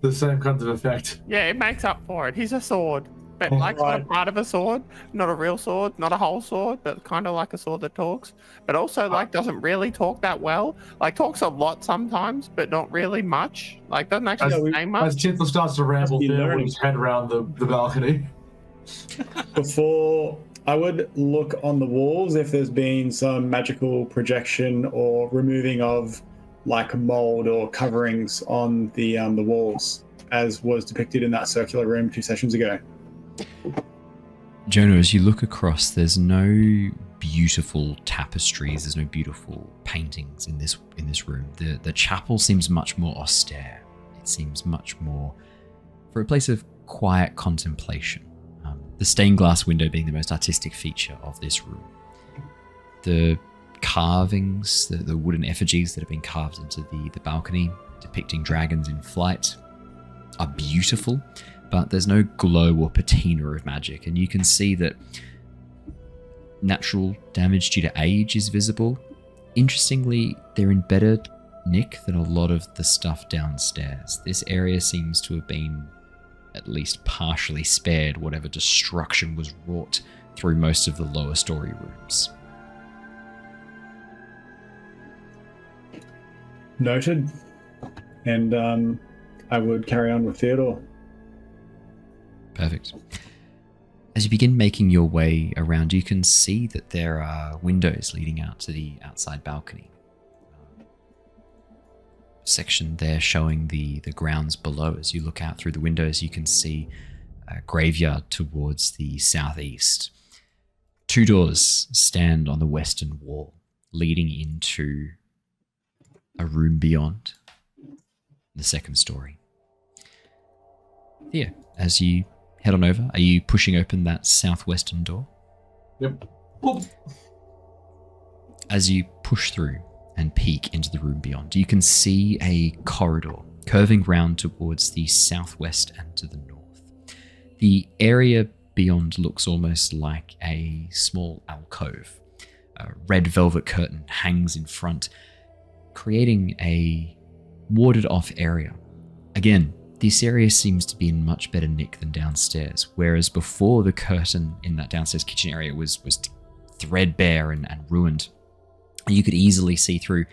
Speaker 8: the same kind of effect.
Speaker 3: Yeah, it makes up for it. He's a sword. But
Speaker 8: Oh,
Speaker 3: like sort
Speaker 11: right.
Speaker 3: of part of a sword, not a real sword, not a whole sword, but kind of like a sword that talks. But also like doesn't really talk that well. Like talks a lot sometimes, but not really much. Like doesn't actually say
Speaker 8: As
Speaker 3: much.
Speaker 8: Tithla starts to ramble,
Speaker 9: Be
Speaker 8: Theo will
Speaker 9: learning.
Speaker 8: just head around the balcony.
Speaker 9: Before I would look on the walls if there's been some magical projection or removing of like mold or coverings on the walls, as was depicted in that circular room 2 sessions ago.
Speaker 7: Jonor, as you look across, there's no beautiful tapestries, there's no beautiful paintings in this room. The chapel seems much more austere. It seems much more for a place of quiet contemplation. The stained glass window being the most artistic feature of this room. The carvings, the wooden effigies that have been carved into the balcony, depicting dragons in flight, are beautiful, but there's no glow or patina of magic, and you can see that natural damage due to age is visible. Interestingly, they're in better nick than a lot of the stuff downstairs. This area seems to have been at least partially spared whatever destruction was wrought through most of the lower story rooms.
Speaker 9: Noted. And I would carry on with Theodore.
Speaker 7: Perfect. As you begin making your way around, you can see that there are windows leading out to the outside balcony. Section there showing the grounds below. As you look out through the windows, you can see a graveyard towards the southeast. 2 doors stand on the western wall, leading into a room beyond the second story. Theo, as you head on over, are you pushing open that southwestern door?
Speaker 8: Yep. Boop.
Speaker 7: As you push through and peek into the room beyond, you can see a corridor curving round towards the southwest and to the north. The area beyond looks almost like a small alcove. A red velvet curtain hangs in front, creating a warded off area. Again, this area seems to be in much better nick than downstairs, whereas before the curtain in that downstairs kitchen area was threadbare and ruined. You could easily see through.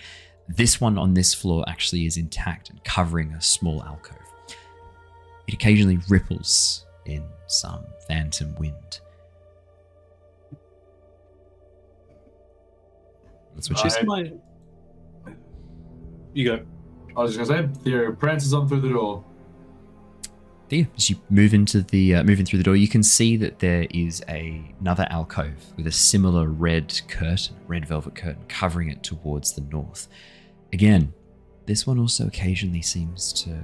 Speaker 7: This one on this floor actually is intact and covering a small alcove. It occasionally ripples in some phantom wind. That's what
Speaker 8: Just
Speaker 1: my... You go.
Speaker 8: I was just gonna say, Theo prances on through the door.
Speaker 7: There, as you move into the moving through the door, you can see that there is another alcove with a similar red curtain, red velvet curtain, covering it towards the north. Again, this one also occasionally seems to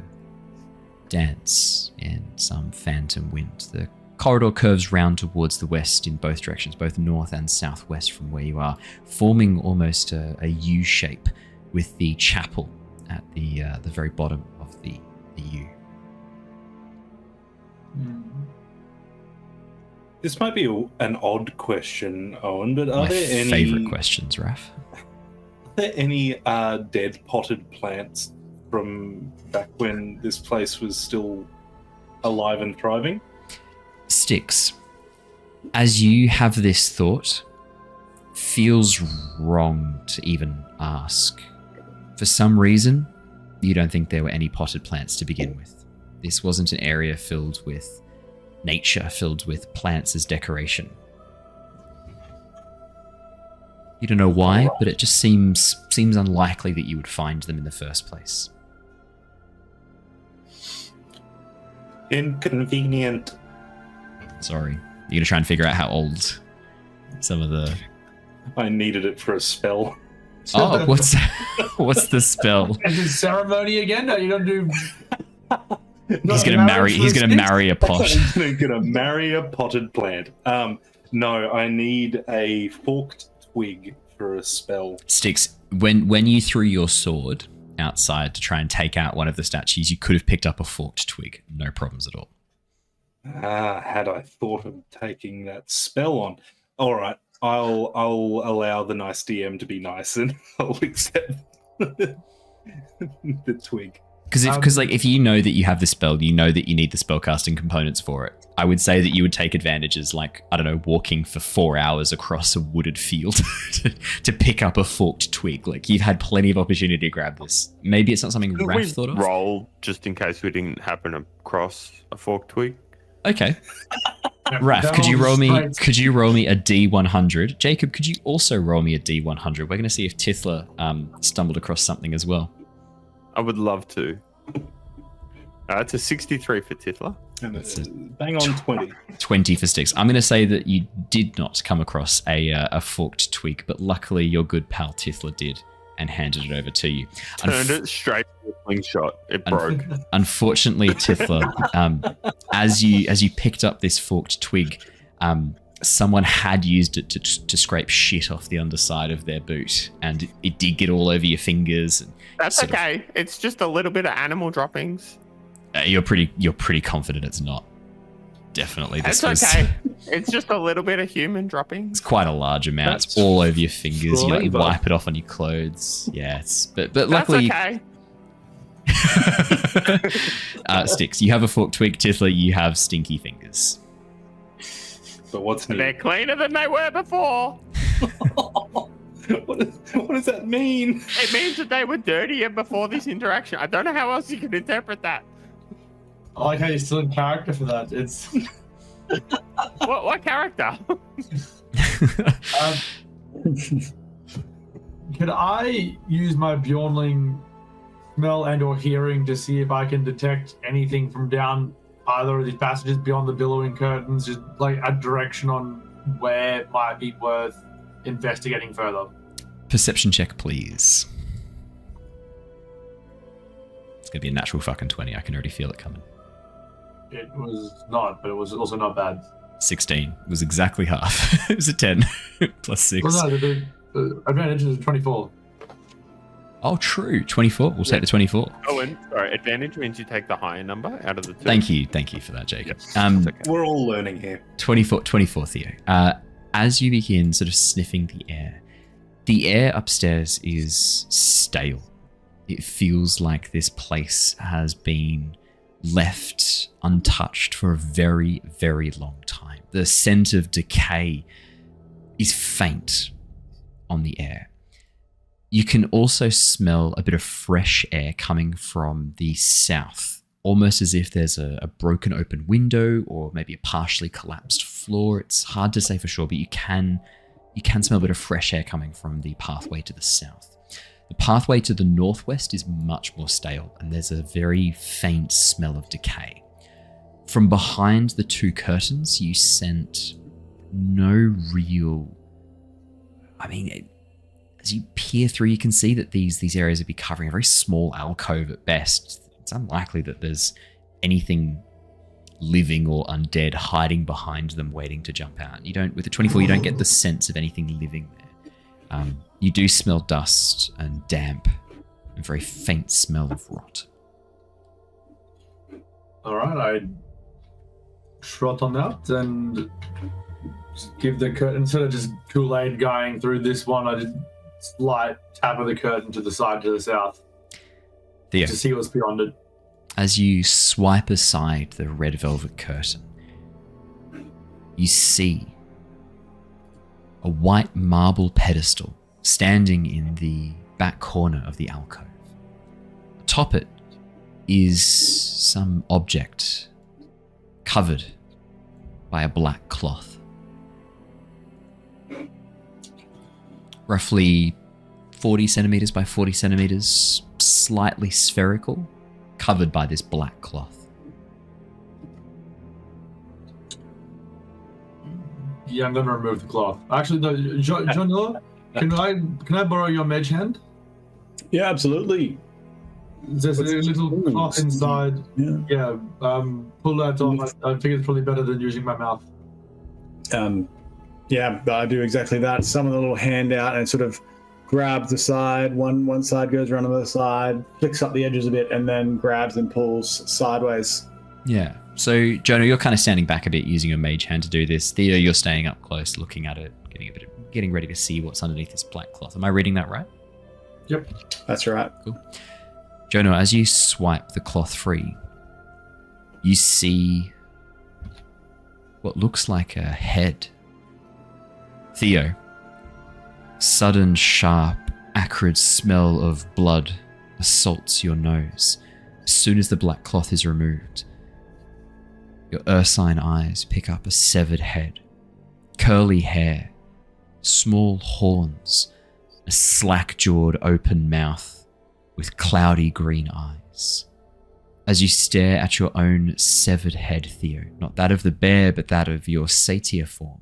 Speaker 7: dance in some phantom wind. The corridor curves round towards the west in both directions, both north and southwest from where you are, forming almost a U shape with the chapel at the very bottom of the U.
Speaker 1: This might be an odd question, Owen, but are
Speaker 7: My
Speaker 1: there any
Speaker 7: favorite questions, Raph?
Speaker 1: Are there any dead potted plants from back when this place was still alive and thriving?
Speaker 7: Styx, as you have this thought, feels wrong to even ask. For some reason, you don't think there were any potted plants to begin with. This wasn't an area filled with nature, filled with plants as decoration. You don't know why, but it just seems unlikely that you would find them in the first place.
Speaker 11: Inconvenient.
Speaker 7: Sorry. You're going to try and figure out how old some of the...
Speaker 1: I needed it for a spell.
Speaker 7: Oh, what's the spell?
Speaker 8: Is it ceremony again? No, you don't do...
Speaker 7: He's gonna marry a pot.
Speaker 1: I'm gonna marry a potted plant. No, I need a forked twig for a spell.
Speaker 7: Styx, when you threw your sword outside to try and take out one of the statues, you could have picked up a forked twig. No problems at all.
Speaker 1: Had I thought of taking that spell on. All right. I'll allow the nice DM to be nice, and I'll accept the twig.
Speaker 7: Because if you know that you have the spell, you know that you need the spellcasting components for it. I would say that you would take advantages, like, I don't know, walking for 4 hours across a wooded field to pick up a forked twig. Like, you've had plenty of opportunity to grab this. Maybe it's not something Raph thought of.
Speaker 12: Roll just in case we didn't happen across a forked twig.
Speaker 7: Okay. Raph, could you roll me a D100? Jacob, could you also roll me a D100? We're going to see if Tithla stumbled across something as well.
Speaker 12: I would love to. It's a 63 for Tithla.
Speaker 1: And it's bang on 20.
Speaker 7: 20 for Styx. I'm going to say that you did not come across a forked twig, but luckily your good pal Tithla did and handed it over to you.
Speaker 12: Turned it straight to a slingshot. It broke.
Speaker 7: Unfortunately, Tithla, as you picked up this forked twig, someone had used it to scrape shit off the underside of their boot, and it did get all over your fingers.
Speaker 3: That's okay. It's just a little bit of animal droppings.
Speaker 7: You're pretty confident it's not. Definitely,
Speaker 3: That's okay. It's just a little bit of human droppings.
Speaker 7: It's quite a large amount. It's all over your fingers. You wipe it off on your clothes. Yeah, but luckily.
Speaker 3: That's okay.
Speaker 7: Styx, you have a forked twig. Tithla, you have stinky fingers.
Speaker 1: But what's new?
Speaker 3: They're cleaner than they were before.
Speaker 1: What does that mean?
Speaker 3: It means that they were dirtier before this interaction. I don't know how else you can interpret that.
Speaker 8: I like how you're still in character for that. It's
Speaker 3: what character?
Speaker 8: Can I use my Bjornling smell and/or hearing to see if I can detect anything from down either of these passages beyond the billowing curtains, just like a direction on where it might be worth investigating further?
Speaker 7: Perception check, please. It's gonna be a natural fucking 20. I can already feel it coming.
Speaker 8: It was not, but it was also not bad.
Speaker 7: 16 was exactly half. It was a 10 plus 6.
Speaker 8: Well, no, the advantage is 24.
Speaker 7: Oh, true. 24. We'll take the 24.
Speaker 12: Oh, and sorry, advantage means you take the higher number out of the two.
Speaker 7: Thank you for that, Jacob.
Speaker 12: Okay.
Speaker 1: We're all learning here.
Speaker 7: 24, Theo. As you begin sort of sniffing the air upstairs is stale. It feels like this place has been left untouched for a very, very long time. The scent of decay is faint on the air. You can also smell a bit of fresh air coming from the south, almost as if there's a broken open window or maybe a partially collapsed floor. It's hard to say for sure, but you can smell a bit of fresh air coming from the pathway to the south. The pathway to the northwest is much more stale, and there's a very faint smell of decay. From behind the two curtains, you scent no real... as you peer through, you can see that these areas would be covering a very small alcove at best. It's unlikely that there's anything living or undead hiding behind them waiting to jump out. With the 24, you don't get the sense of anything living there. You do smell dust and damp and very faint smell of rot.
Speaker 8: All right, I trot on out and just give the curtain, instead of just Kool-Aid going through this one, I just slight tap of the curtain to the side to the south.
Speaker 7: Theo,
Speaker 8: to see what's beyond it.
Speaker 7: As you swipe aside the red velvet curtain, you see a white marble pedestal standing in the back corner of the alcove. Atop it is some object covered by a black cloth. Roughly 40 centimeters by 40 centimeters, slightly spherical, covered by this black cloth.
Speaker 8: Yeah, I'm gonna remove the cloth. Actually, no, Jonor, can I borrow your mage hand?
Speaker 9: Yeah, absolutely.
Speaker 8: There's a little cloth inside. Yeah. Pull that off. I think it's probably better than using my mouth.
Speaker 9: Yeah, I do exactly that. Summon a little hand out and sort of grabs the side. One side goes around the other side, flicks up the edges a bit, and then grabs and pulls sideways.
Speaker 7: Yeah. So, Jonor, you're kind of standing back a bit using your mage hand to do this. Theo, you're staying up close looking at it. getting ready to see what's underneath this black cloth. Am I reading that right?
Speaker 9: Yep, that's right.
Speaker 7: Cool. Jonor, as you swipe the cloth free, you see what looks like a head. Theo, sudden, sharp, acrid smell of blood assaults your nose. As soon as the black cloth is removed, your ursine eyes pick up a severed head, curly hair, small horns, a slack-jawed open mouth with cloudy green eyes. As you stare at your own severed head, Theo, not that of the bear, but that of your Satyr form,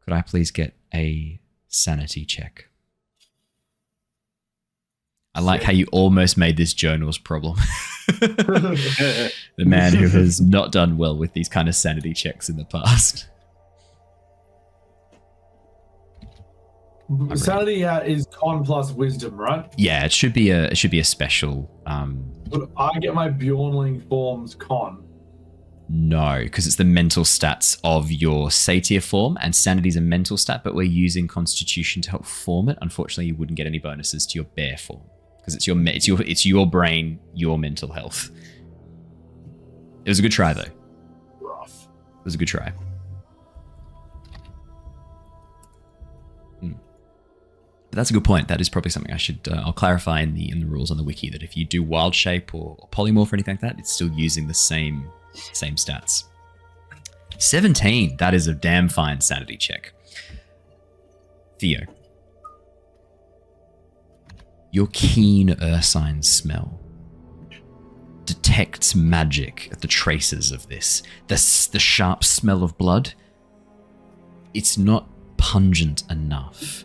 Speaker 7: could I please get a sanity check? I like how you almost made this Jonor's problem. The man who has not done well with these kind of sanity checks in the past.
Speaker 8: Sanity is con plus wisdom, right?
Speaker 7: Yeah, it should be a special.
Speaker 8: Would I get my Bjornling form's con?
Speaker 7: No, because it's the mental stats of your Satyr form, and sanity is a mental stat, but we're using Constitution to help form it. Unfortunately, you wouldn't get any bonuses to your bear form because it's your brain, your mental health. It was a good try, though.
Speaker 8: Rough.
Speaker 7: It was a good try. But that's a good point. That is probably something I should. I'll clarify in the rules on the wiki that if you do wild shape or polymorph or anything like that, it's still using the same stats. 17. That is a damn fine sanity check. Theo, your keen ursine smell detects magic at the traces of this. The sharp smell of blood. It's not pungent enough,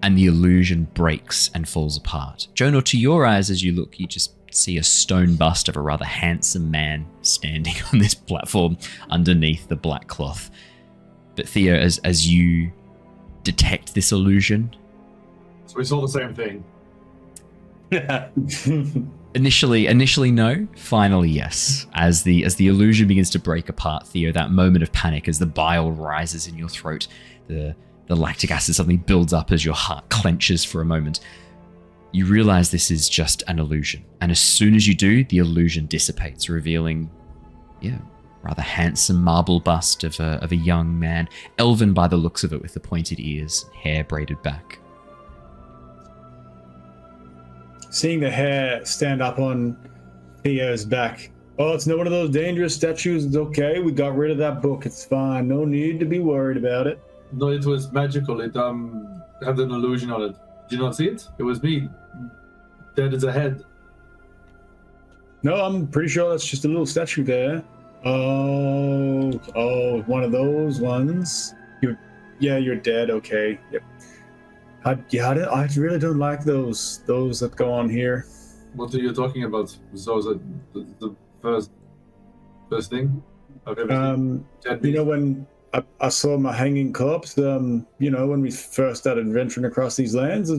Speaker 7: and the illusion breaks and falls apart. Jonor, to your eyes, as you look, you just see a stone bust of a rather handsome man standing on this platform underneath the black cloth. But Theo, as you detect this illusion,
Speaker 8: so we saw the same thing.
Speaker 7: Initially no, finally yes. As the illusion begins to break apart, Theo, that moment of panic as the bile rises in your throat, the lactic acid suddenly builds up as your heart clenches for a moment. You realize this is just an illusion, and as soon as you do, the illusion dissipates, revealing, rather handsome marble bust of a young man, elven by the looks of it, with the pointed ears, hair braided back.
Speaker 9: Seeing the hair stand up on Theo's back. Oh, it's not one of those dangerous statues. It's okay. We got rid of that book. It's fine. No need to be worried about it.
Speaker 8: No, it was magical. It had an illusion on it. Did you not see it? It was me. Dead as a head.
Speaker 9: No, I'm pretty sure that's just a little statue there. Oh, one of those ones. You're dead. Okay. Yep. I really don't like those that go on here.
Speaker 8: What are you talking about? So is it the first thing I've ever seen?
Speaker 9: When I saw my hanging corpse, when we first started venturing across these lands.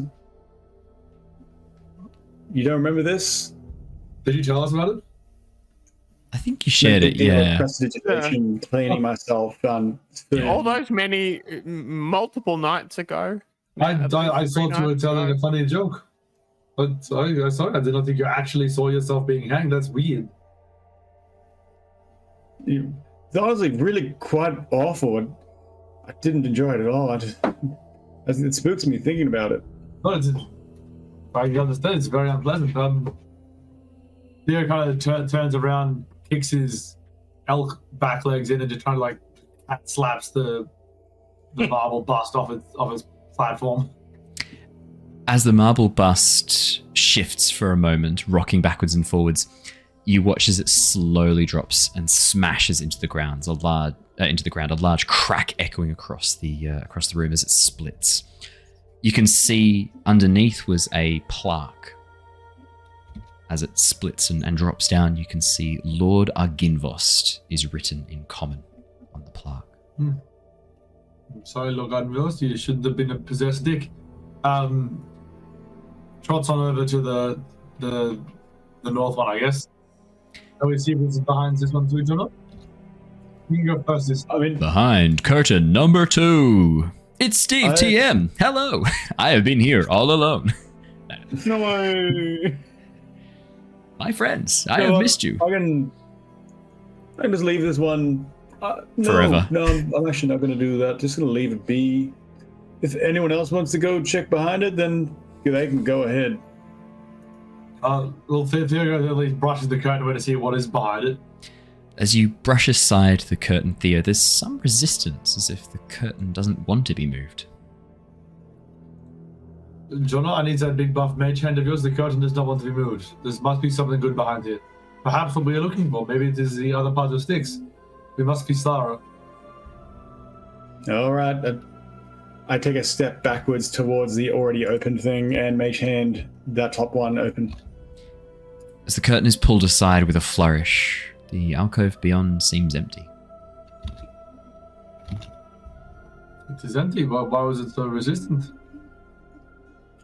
Speaker 9: You don't remember this?
Speaker 8: Did you tell us about it?
Speaker 7: I think you shared it, yeah.
Speaker 9: Cleaning myself.
Speaker 3: All those multiple nights ago.
Speaker 8: I thought you were telling a funny joke. But sorry, I did not think you actually saw yourself being hanged. That's weird.
Speaker 9: It's honestly really quite awful. I didn't enjoy it at all. It spooks me thinking about it.
Speaker 8: No, I understand. It's very unpleasant. Theo kind of turns around, kicks his elk back legs in, and just kind of slaps the marble bust off its platform.
Speaker 7: As the marble bust shifts for a moment, rocking backwards and forwards, you watch as it slowly drops and smashes into the ground. A large crack echoing across the room as it splits. You can see underneath was a plaque. As it splits and drops down, you can see Lord Argynvostholt is written in common on the plaque.
Speaker 8: I'm sorry, Lord Argynvostholt, you shouldn't have been a possessed dick. Trots on over to the north one, I guess. Can we see what's behind this one too, Jonor? You can go first this time.
Speaker 7: Behind curtain number 2. It's Steve TM. Hello. I have been here all alone.
Speaker 9: No.
Speaker 7: My friends, I have missed you.
Speaker 9: I can just leave this one
Speaker 7: forever.
Speaker 9: No, I'm actually not going to do that. Just going to leave it be. If anyone else wants to go check behind it, then they can go ahead.
Speaker 8: Well, Theo at least brushes the curtain away to see what is behind it.
Speaker 7: As you brush aside the curtain, Theo, there's some resistance, as if the curtain doesn't want to be moved.
Speaker 8: Jonor, I need that big buff mage hand of yours. The curtain does not want to be moved. There must be something good behind it. Perhaps what we are looking for. Maybe it is the other part of Styx. We must be thorough.
Speaker 9: All right. I take a step backwards towards the already open thing and mage hand that top one open.
Speaker 7: As the curtain is pulled aside with a flourish, the alcove beyond seems empty.
Speaker 8: It is empty. Why was it so resistant?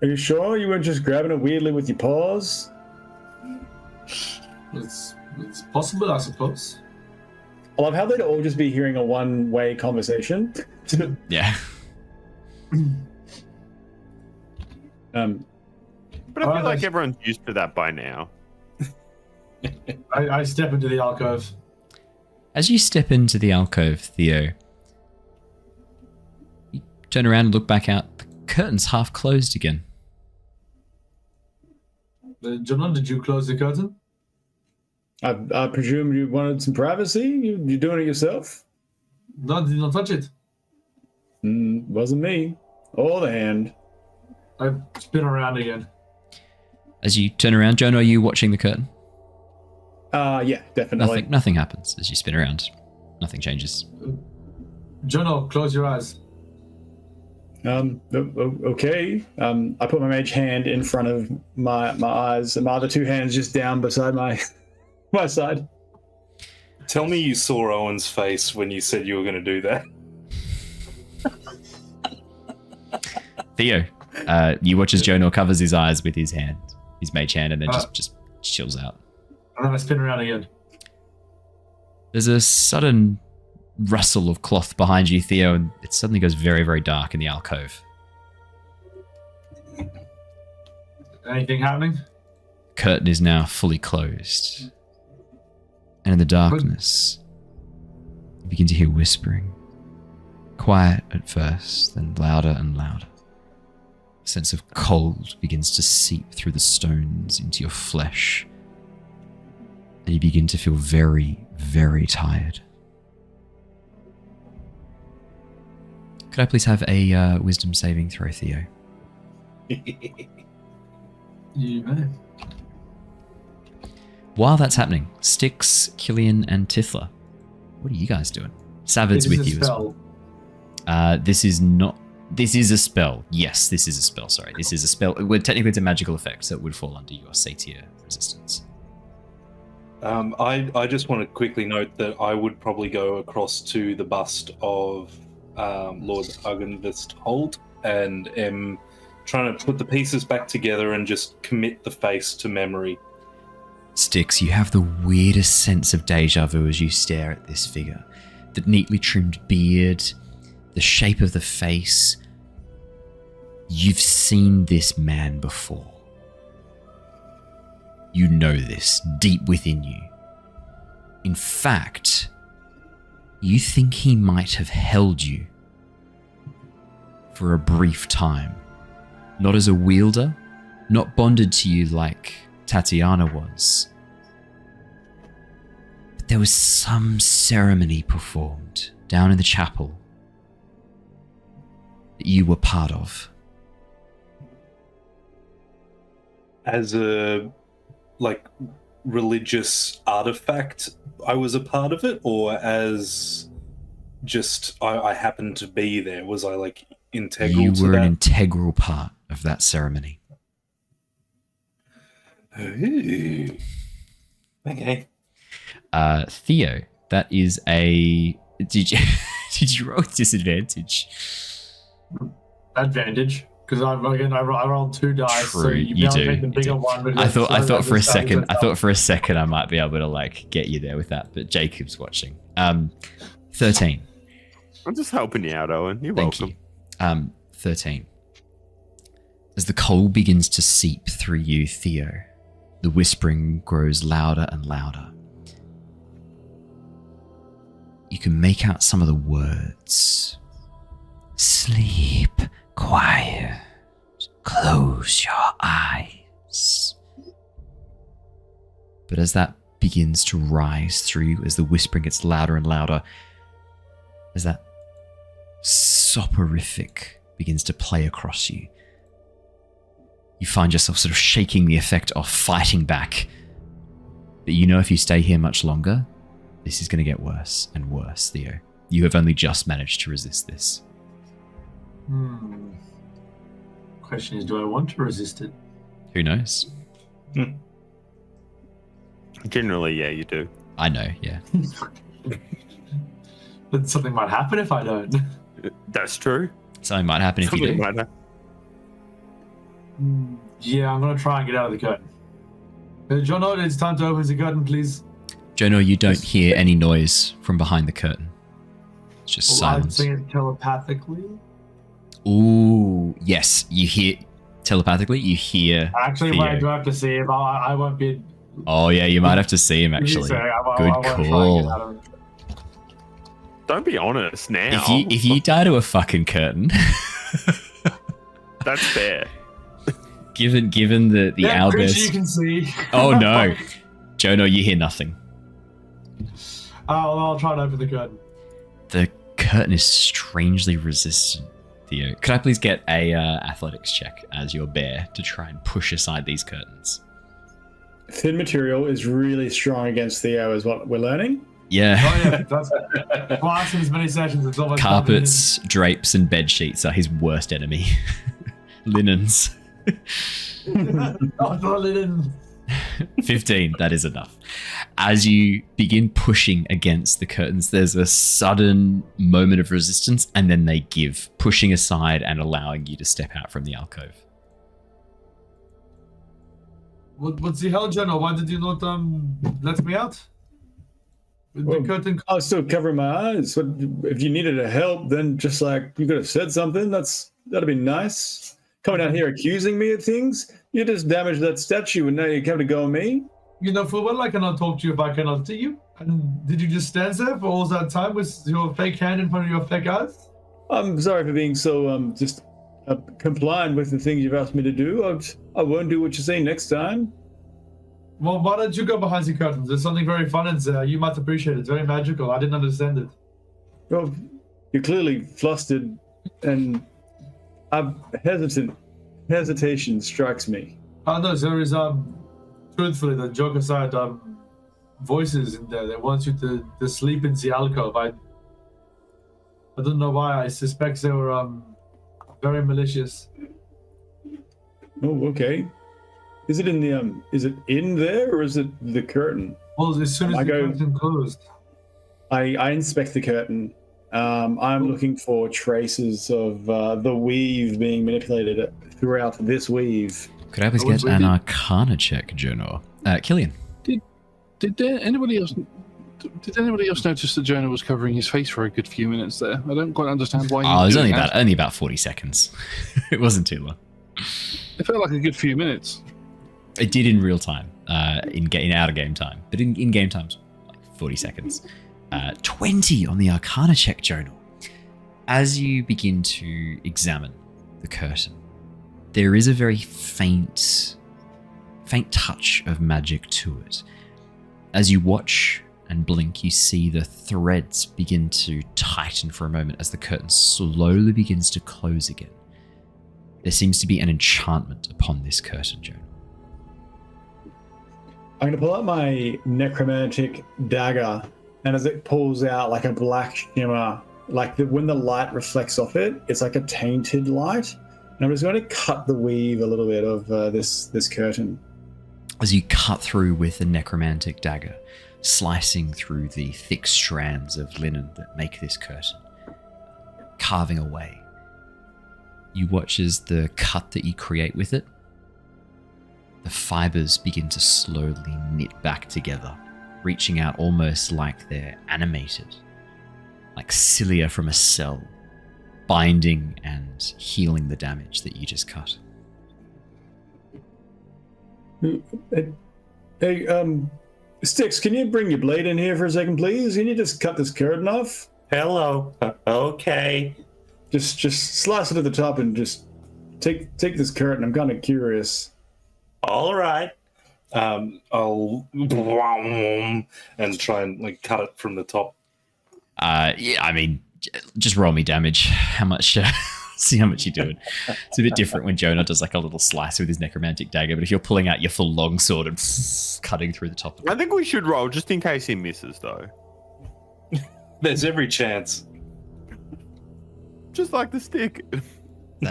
Speaker 9: Are you sure you weren't just grabbing it weirdly with your paws?
Speaker 8: It's possible, I suppose.
Speaker 9: I love how they'd all just be hearing a one-way conversation.
Speaker 7: Yeah.
Speaker 12: But I feel like everyone's used to that by now.
Speaker 8: I step into the alcove.
Speaker 7: As you step into the alcove, Theo, you turn around and look back out. The curtain's half closed again.
Speaker 8: Jonor, did you close the curtain?
Speaker 9: I presume you wanted some privacy? You doing it yourself?
Speaker 8: No, I did not touch it.
Speaker 9: Wasn't me. Or the hand.
Speaker 8: I spin around again.
Speaker 7: As you turn around, Jonor, are you watching the curtain?
Speaker 9: Yeah, definitely.
Speaker 7: Nothing happens as you spin around. Nothing changes.
Speaker 8: Jonor, close your eyes.
Speaker 9: Okay. I put my mage hand in front of my eyes, and my other two hands just down beside my side.
Speaker 1: Tell me you saw Owen's face when you said you were going to do that.
Speaker 7: Theo, you watch as Jonor covers his eyes with his hand, his mage hand, and then just chills out.
Speaker 8: And then I spin around again.
Speaker 7: There's a sudden rustle of cloth behind you, Theo, and it suddenly goes very, very dark in the alcove.
Speaker 8: Anything happening?
Speaker 7: Curtain is now fully closed. And in the darkness, you begin to hear whispering. Quiet at first, then louder and louder. A sense of cold begins to seep through the stones into your flesh. And you begin to feel very, very tired. Could I please have a wisdom saving throw, Theo?
Speaker 8: You may.
Speaker 7: While that's happening, Styx, Killian, and Tithla, what are you guys doing? Savard's with you as well. This is not. This is a spell. Yes, this is a spell. Sorry, this is a spell. Technically, it's a magical effect, so it would fall under your Satyr resistance.
Speaker 1: I just want to quickly note that I would probably go across to the bust of Lord Argynvostholt and am trying to put the pieces back together and just commit the face to memory.
Speaker 7: Styx, you have the weirdest sense of deja vu as you stare at this figure. The neatly trimmed beard, the shape of the face. You've seen this man before. You know this deep within you. In fact, you think he might have held you for a brief time. Not as a wielder, not bonded to you like Tatiana was. But there was some ceremony performed down in the chapel that you were part of.
Speaker 1: As a, religious artifact, I was a part of it, or as just I happened to be there? Was I, integral to that?
Speaker 7: You were an integral part of that ceremony.
Speaker 1: Ooh. Okay.
Speaker 7: Theo, that is a... Did you roll with disadvantage?
Speaker 8: Advantage, because I rolled 2 dice.
Speaker 7: True,
Speaker 8: so
Speaker 7: you do.
Speaker 8: Take the bigger one.
Speaker 7: I thought for a second I might be able to get you there with that, but Jacob's watching. 13.
Speaker 12: I'm just helping you out, Owen. You're
Speaker 7: Thank
Speaker 12: welcome.
Speaker 7: 13. As the cold begins to seep through you, Theo, the whispering grows louder and louder. You can make out some of the words. Sleep quiet. Close your eyes. But as that begins to rise through you, as the whispering gets louder and louder, as that soporific begins to play across you, you find yourself sort of shaking the effect off, fighting back. But you know if you stay here much longer, this is going to get worse and worse, Theo. You have only just managed to resist this.
Speaker 8: Question is, do I want to resist it?
Speaker 7: Who knows?
Speaker 12: Generally, yeah, you do.
Speaker 7: I know, yeah.
Speaker 8: But something might happen if I don't.
Speaker 12: That's true.
Speaker 7: Something might happen if you do.
Speaker 8: Yeah, I'm going to try and get out of the curtain. Jonor, it's time to open the curtain, please.
Speaker 7: Jonor, you don't hear any noise from behind the curtain. It's just silence.
Speaker 8: I'm saying it telepathically.
Speaker 7: Ooh, yes, you hear telepathically. You hear.
Speaker 8: Actually,
Speaker 7: Theo.
Speaker 8: wait, do I have to see him? I won't be.
Speaker 7: Oh yeah, you might have to see him actually. Good call.
Speaker 12: Don't be honest now.
Speaker 7: If you die to a fucking curtain,
Speaker 12: that's fair.
Speaker 7: Given the outburst.
Speaker 8: You can see.
Speaker 7: Oh no, Jonor, you hear nothing.
Speaker 8: I'll try and open the curtain.
Speaker 7: The curtain is strangely resistant, Theo. Could I please get a athletics check as your bear to try and push aside these curtains?
Speaker 9: Thin material is really strong against Theo, is what we're learning.
Speaker 7: Yeah.
Speaker 8: Oh yeah, that's twice in as many sessions. It's almost
Speaker 7: carpets, drapes, and bed sheets are his worst enemy. Linens.
Speaker 8: Not the linen.
Speaker 7: 15, that is enough. As you begin pushing against the curtains, there's a sudden moment of resistance, and then they give, pushing aside and allowing you to step out from the alcove.
Speaker 8: What's the hell, Jonor? Why did you not let me out? The curtain.
Speaker 9: I was still covering my eyes. But if you needed help, then just like you could have said something. That'd be nice. Coming out here accusing me of things. You just damaged that statue, and now you come to go on me.
Speaker 8: You know, for well, I cannot talk to you if I cannot see you. And did you just stand there for all that time with your fake hand in front of your fake eyes?
Speaker 9: I'm sorry for being so just compliant with the things you've asked me to do. I won't do what you say next time.
Speaker 8: Well, why don't you go behind the curtains? There's something very fun in there. You might appreciate it. It's very magical. I didn't understand it.
Speaker 9: Well, you're clearly flustered, and hesitation strikes me.
Speaker 8: No, there is truthfully, the joke aside, voices in there that wants you to sleep in the alcove. I don't know why. I suspect they were very malicious.
Speaker 9: Oh, okay. Is it in the is it in there, or is it the curtain?
Speaker 8: Well, as soon as the curtain closed,
Speaker 9: I inspect the curtain. I'm looking for traces of the weave being manipulated throughout this weave.
Speaker 7: Could I please get an Arcana check, Jonor? Killian.
Speaker 5: Did anybody else notice that Jonor was covering his face for a good few minutes there? I don't quite understand why.
Speaker 7: Oh, it was only about 40 seconds. It wasn't too long.
Speaker 5: It felt like a good few minutes.
Speaker 7: It did in real time, in out of game time, but in game times, like 40 seconds. 20 on the Arcana check, Jonor. As you begin to examine the curtain, there is a very faint touch of magic to it. As you watch and blink, you see the threads begin to tighten for a moment as the curtain slowly begins to close again. There seems to be an enchantment upon this curtain, Jonor.
Speaker 9: I'm going to pull out my necromantic dagger, and as it pulls out like a black shimmer, like when the light reflects off it, it's like a tainted light. And I'm just going to cut the weave a little bit of this curtain.
Speaker 7: As you cut through with the necromantic dagger, slicing through the thick strands of linen that make this curtain, carving away, you watch as the cut that you create with it, the fibers begin to slowly knit back together, reaching out almost like they're animated, like cilia from a cell, binding and healing the damage that you just cut.
Speaker 9: Hey, Styx, can you bring your blade in here for a second, please? Can you just cut this curtain off?
Speaker 11: Hello. Okay.
Speaker 9: Just slice it at the top and just take this curtain. I'm kind of curious.
Speaker 11: All right.
Speaker 1: I'll and try and like cut it from the top.
Speaker 7: Yeah, I mean, just roll me damage. How much? See how much you're doing. It's a bit different when Jonor does like a little slice with his necromantic dagger, but if you're pulling out your full longsword and cutting through the top.
Speaker 12: I think we should roll just in case he misses, though.
Speaker 1: There's every chance.
Speaker 12: Just like the stick.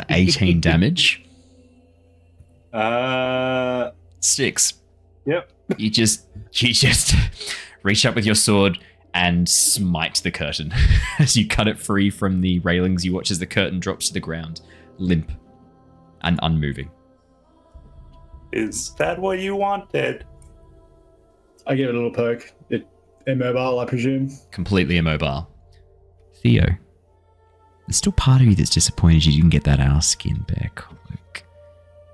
Speaker 7: 18 damage.
Speaker 1: 6.
Speaker 7: Yep. You just reach up with your sword and smite the curtain. As you cut it free from the railings, you watch as the curtain drops to the ground, limp and unmoving.
Speaker 11: Is that what you wanted?
Speaker 9: I give it a little poke. It immobile, I presume.
Speaker 7: Completely immobile. Theo, there's still part of you that's disappointed you didn't get that owl skin back. Look,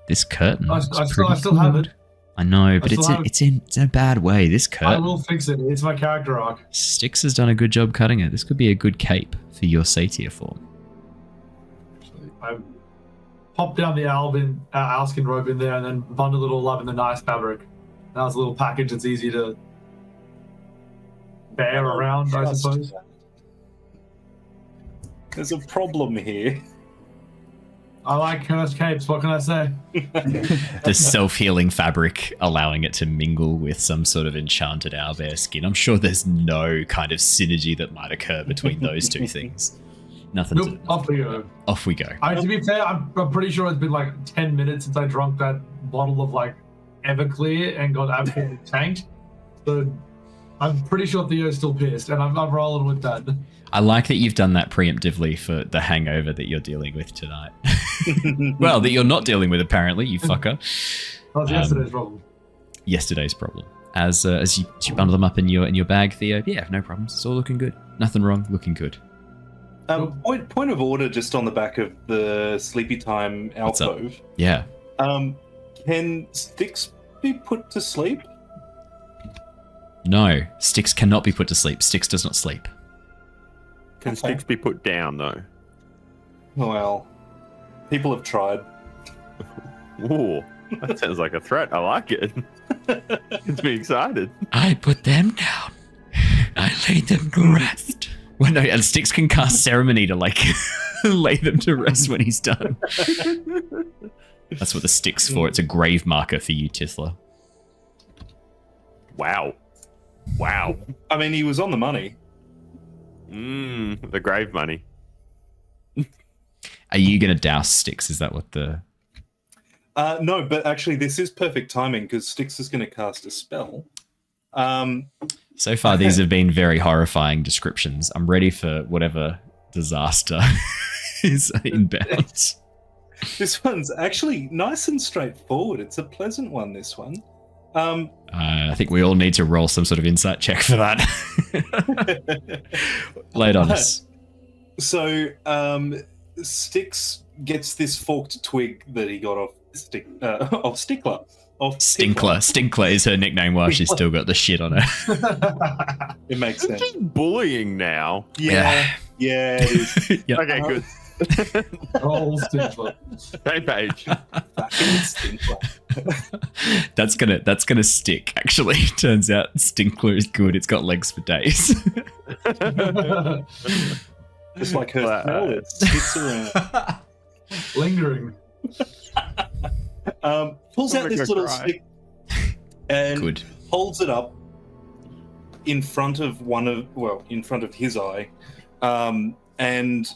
Speaker 7: this curtain.
Speaker 8: I still have it.
Speaker 7: I know, but it's in a bad way. This curtain.
Speaker 8: I will fix it. It's my character arc.
Speaker 7: Styx has done a good job cutting it. This could be a good cape for your Satyr form.
Speaker 8: I pop down the owlskin robe in there and then bundle it all up in the nice fabric. Now it's a little package that's easy to bear around, I suppose.
Speaker 1: There's a problem here.
Speaker 8: I like cursed capes, what can I say?
Speaker 7: The self-healing fabric allowing it to mingle with some sort of enchanted owlbear skin. I'm sure there's no kind of synergy that might occur between those two things. Nothing.
Speaker 8: Nope, off we go.
Speaker 7: Off we go.
Speaker 8: To be fair, I'm pretty sure it's been like 10 minutes since I drank that bottle of like Everclear and got absolutely tanked. So I'm pretty sure Theo's still pissed, and I'm rolling with that.
Speaker 7: I like that you've done that preemptively for the hangover that you're dealing with tonight. Well, that you're not dealing with, apparently, you fucker.
Speaker 8: That's yesterday's problem.
Speaker 7: Yesterday's problem. As you bundle them up in your bag, Theo, yeah, no problems. It's all looking good. Nothing wrong, looking good.
Speaker 1: Point of order just on the back of the sleepy time alcove.
Speaker 7: Yeah.
Speaker 1: Can Styx be put to sleep?
Speaker 7: No, Styx cannot be put to sleep. Styx does not sleep.
Speaker 12: Can Styx be put down, though?
Speaker 1: Well, people have tried.
Speaker 12: Ooh, that sounds like a threat. I like it. Gets me excited.
Speaker 7: I put them down. I laid them to rest. Well, no, and Styx can cast ceremony to like lay them to rest when he's done. That's what the stick's for. It's a grave marker for you, Tithla.
Speaker 12: Wow.
Speaker 1: I mean, he was on the money.
Speaker 12: The grave money.
Speaker 7: Are you going to douse Styx? Is that what the...
Speaker 1: No, but actually this is perfect timing because Styx is going to cast a spell.
Speaker 7: So far, these have been very horrifying descriptions. I'm ready for whatever disaster is inbound.
Speaker 1: This one's actually nice and straightforward. It's a pleasant one, this one.
Speaker 7: I think we all need to roll some sort of insight check for that. Lay it on us.
Speaker 1: So, Styx gets this forked twig that he got off Stickler.
Speaker 7: Stinkler. Stinkler is her nickname while she's still got the shit on her.
Speaker 1: It makes sense.
Speaker 12: Just bullying now.
Speaker 1: Yeah, it is.
Speaker 7: Yep.
Speaker 12: Okay, good.
Speaker 8: Roll Stinkler.
Speaker 12: Same page.
Speaker 7: That's gonna stick. Actually, turns out Stinkler is good. It's got legs for days.
Speaker 1: Just like her smell, it sticks around.
Speaker 8: Lingering.
Speaker 1: Pulls out this little stick and holds it up in front of in front of his eye, and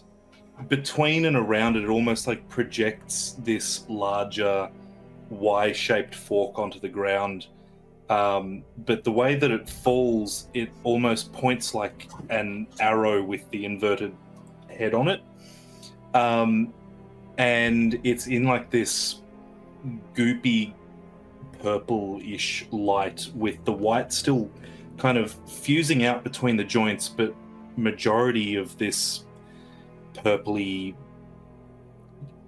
Speaker 1: between and around it almost like projects this larger Y-shaped fork onto the ground. But the way that it falls, it almost points like an arrow with the inverted head on it. And it's in like this goopy purple-ish light with the white still kind of fusing out between the joints, but majority of this purpley.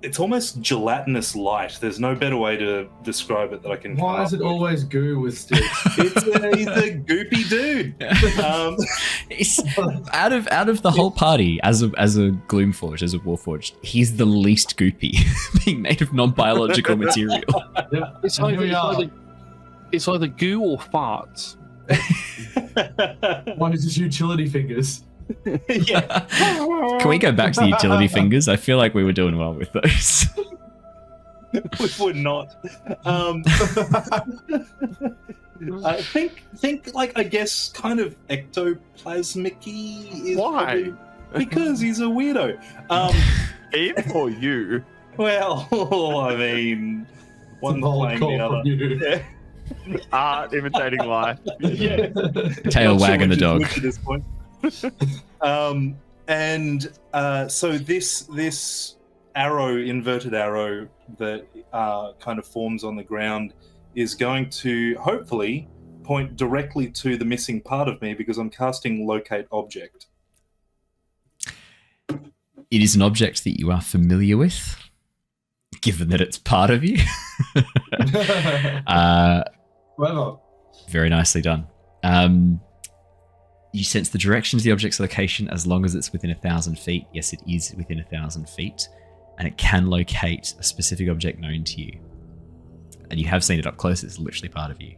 Speaker 1: It's almost gelatinous light. There's no better way to describe it that I can.
Speaker 8: Why is it always goo with Styx?
Speaker 1: He's a goopy dude.
Speaker 7: It's out of the whole party, as a Gloomforged, as a Warforged, he's the least goopy, being made of non-biological material.
Speaker 8: Yeah.
Speaker 5: It's either goo or farts.
Speaker 8: One is his utility fingers.
Speaker 1: Yeah.
Speaker 7: Can we go back to the utility fingers? I feel like we were doing well with those.
Speaker 1: We would not. I think like I guess kind of ectoplasmic-y is
Speaker 3: Why?
Speaker 1: probably- because he's a weirdo.
Speaker 12: Him or you?
Speaker 1: Well, I mean, one
Speaker 8: Bold
Speaker 1: playing
Speaker 8: call
Speaker 1: the other.
Speaker 8: from you.
Speaker 1: Yeah.
Speaker 12: Art imitating life.
Speaker 1: Yeah.
Speaker 7: Tail
Speaker 1: Not sure
Speaker 7: wagging the
Speaker 1: which is
Speaker 7: dog.
Speaker 1: which at this point. So this arrow, inverted arrow that kind of forms on the ground, is going to hopefully point directly to the missing part of me because I'm casting Locate Object.
Speaker 7: It is an object that you are familiar with, given that it's part of you.
Speaker 8: Clever.
Speaker 7: Very nicely done. You sense the direction of the object's location as long as it's within 1,000 feet. Yes, it is within 1,000 feet. And it can locate a specific object known to you. And you have seen it up close. It's literally part of you.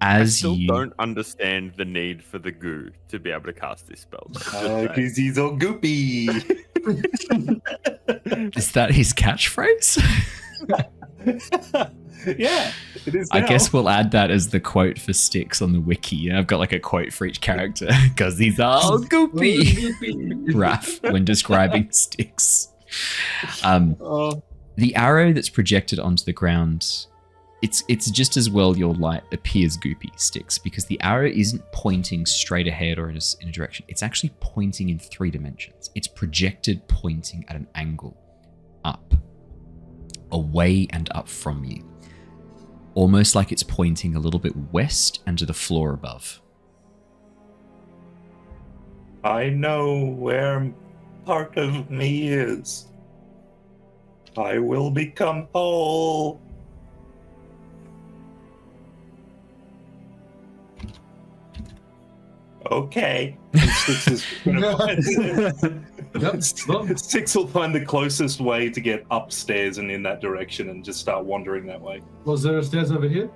Speaker 12: I still don't understand the need for the goo to be able to cast this spell.
Speaker 1: Because he's all goopy.
Speaker 7: Is that his catchphrase?
Speaker 1: Yeah, it is.
Speaker 7: I
Speaker 1: now.
Speaker 7: guess we'll add that as the quote for Styx on the wiki. I've got like a quote for each character because he's all goopy. Raph when describing Styx. The arrow that's projected onto the ground, it's just as well your light appears goopy, Styx, because the arrow isn't pointing straight ahead or in a direction. It's actually pointing in 3 dimensions. It's projected pointing at an angle up, away and up from you. Almost like it's pointing a little bit west and to the floor above.
Speaker 11: I know where part of me is. I will become whole. Okay.
Speaker 1: And Styx is
Speaker 8: Yep.
Speaker 1: Styx will find the closest way to get upstairs and in that direction and just start wandering that way.
Speaker 8: Was there a stairs over here?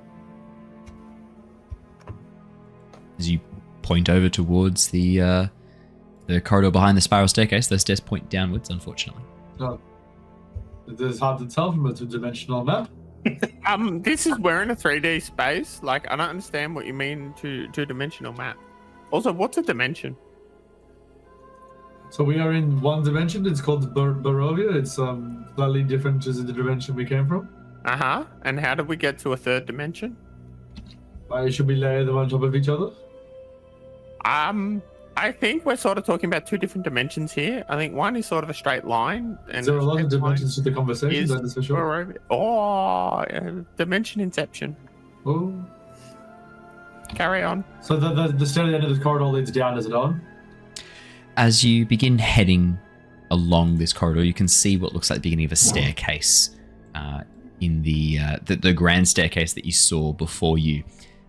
Speaker 7: As you point over towards the corridor behind the spiral staircase, those stairs point downwards, unfortunately.
Speaker 8: No. It's hard to tell from a 2-dimensional map.
Speaker 3: This is we're in a 3D space. Like, I don't understand what you mean two-dimensional map. Also, what's a dimension?
Speaker 8: So we are in 1 dimension. It's called Barovia. It's slightly different to the dimension we came from.
Speaker 3: Uh-huh. And how did we get to a 3rd dimension?
Speaker 8: Should we layer them on top of each other?
Speaker 3: I think we're sort of talking about 2 different dimensions here. I think one is sort of a straight line. And
Speaker 8: There are a lot of
Speaker 3: the next
Speaker 8: dimensions to the conversation,
Speaker 3: is
Speaker 8: that is for sure.
Speaker 3: Barovia. Oh, dimension inception.
Speaker 8: Oh.
Speaker 3: Carry on.
Speaker 8: So the stair at the end of the corridor leads down, is it on?
Speaker 7: As you begin heading along this corridor, you can see what looks like the beginning of a staircase in the grand staircase that you saw before you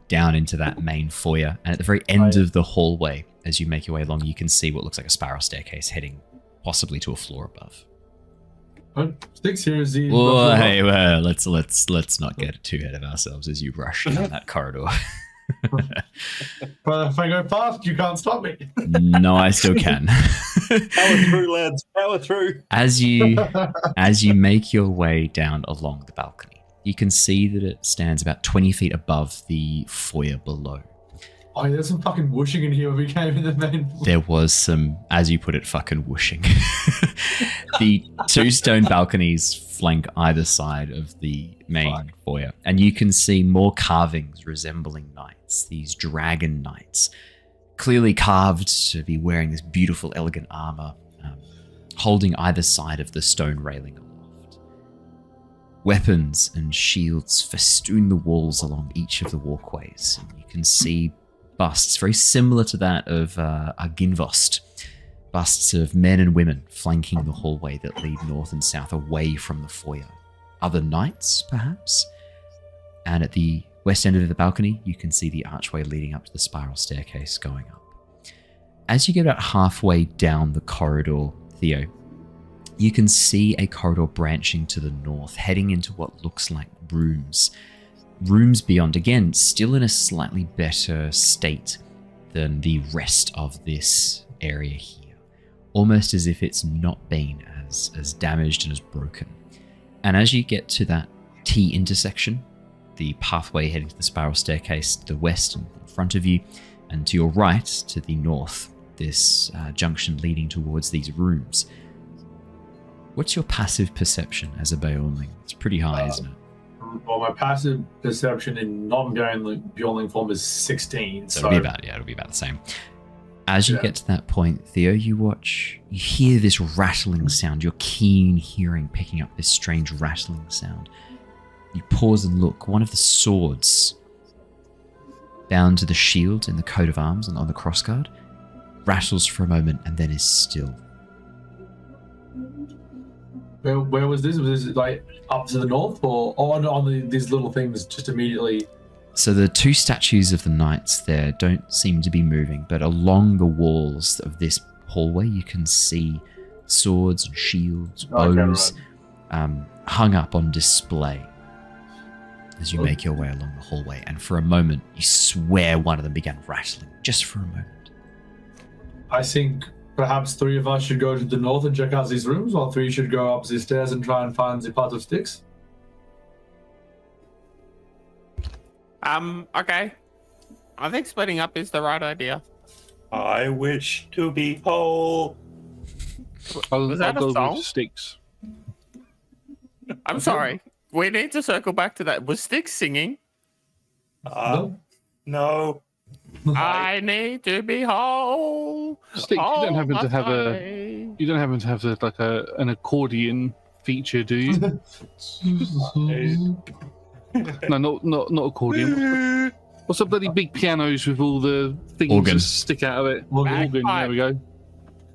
Speaker 7: down into that main foyer. And at the very end of the hallway, as you make your way along, you can see what looks like a spiral staircase heading possibly to a floor above.
Speaker 8: Styx here is the...
Speaker 7: Well, hey, well, let's not get too ahead of ourselves as you rush down that corridor.
Speaker 8: But if I go fast, you can't stop me.
Speaker 7: No, I still can.
Speaker 1: Power through, lads. Power through.
Speaker 7: As you make your way down along the balcony, you can see that it stands about 20 feet above the foyer below.
Speaker 8: Oh, there's some fucking whooshing in here when we came in the main floor.
Speaker 7: There was some, as you put it, fucking whooshing. The 2 stone balconies flank either side of the main foyer, and you can see more carvings resembling knights, these dragon knights, clearly carved to be wearing this beautiful, elegant armor, holding either side of the stone railing aloft. Weapons and shields festoon the walls along each of the walkways, and you can see busts very similar to that of Argynvostholt, busts of men and women flanking the hallway that lead north and south away from the foyer. Other knights, perhaps? And at the west end of the balcony, you can see the archway leading up to the spiral staircase going up. As you get about halfway down the corridor, Theo, you can see a corridor branching to the north, heading into what looks like rooms. Rooms beyond, again, still in a slightly better state than the rest of this area here. Almost as if it's not been as damaged and as broken. And as you get to that T intersection, the pathway heading to the spiral staircase to the west and in front of you, and to your right, to the north, this junction leading towards these rooms. What's your passive perception as a Bjornling? It's pretty high, isn't it?
Speaker 8: Well, my passive perception in non-Bjornling form is 16.
Speaker 7: So it'll be about the same. As you get to that point, Theo, you hear this rattling sound, your keen hearing picking up this strange rattling sound. You pause and look. One of the swords bound to the shield in the coat of arms and on the crossguard rattles for a moment and then is still.
Speaker 8: Where was this? Was this like up to the north or on these little things just immediately?
Speaker 7: So the two statues of the knights there don't seem to be moving, but along the walls of this hallway you can see swords and shields, bows, hung up on display as you make your way along the hallway. And for a moment, you swear one of them began rattling, just for a moment.
Speaker 8: I think perhaps three of us should go to the north and check out these rooms, while three should go up the stairs and try and find the part of Styx.
Speaker 3: Okay. I think splitting up is the right idea.
Speaker 11: I wish to be whole.
Speaker 3: Was that a song?
Speaker 5: Styx.
Speaker 3: I'm sorry. We need to circle back to that. Was Styx singing?
Speaker 11: No.
Speaker 3: I need to be whole.
Speaker 5: Styx, you don't happen to have an accordion feature, do you? No, not accordion. What's the bloody big pianos with all the things
Speaker 7: Organ.
Speaker 5: that stick out of it? Organ. There we go.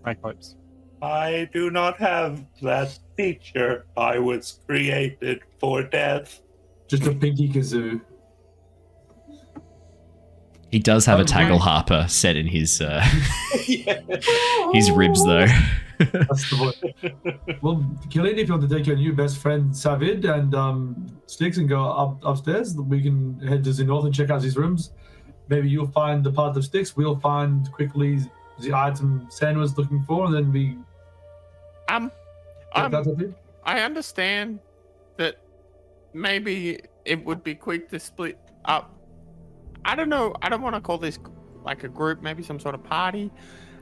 Speaker 5: Bagpipes.
Speaker 11: I do not have that feature. I was created for death.
Speaker 8: Just a pinky kazoo.
Speaker 7: He does have a taggle harper set in his his ribs, though.
Speaker 8: That's the boy. Well, Killian, if you want to take your new best friend Savid and Styx and go upstairs, we can head to the north and check out these rooms. Maybe you'll find the part of Styx. We'll find quickly the item Sam was looking for, and then we.
Speaker 3: I understand that maybe it would be quick to split up. I don't know. I don't want to call this like a group, maybe some sort of party.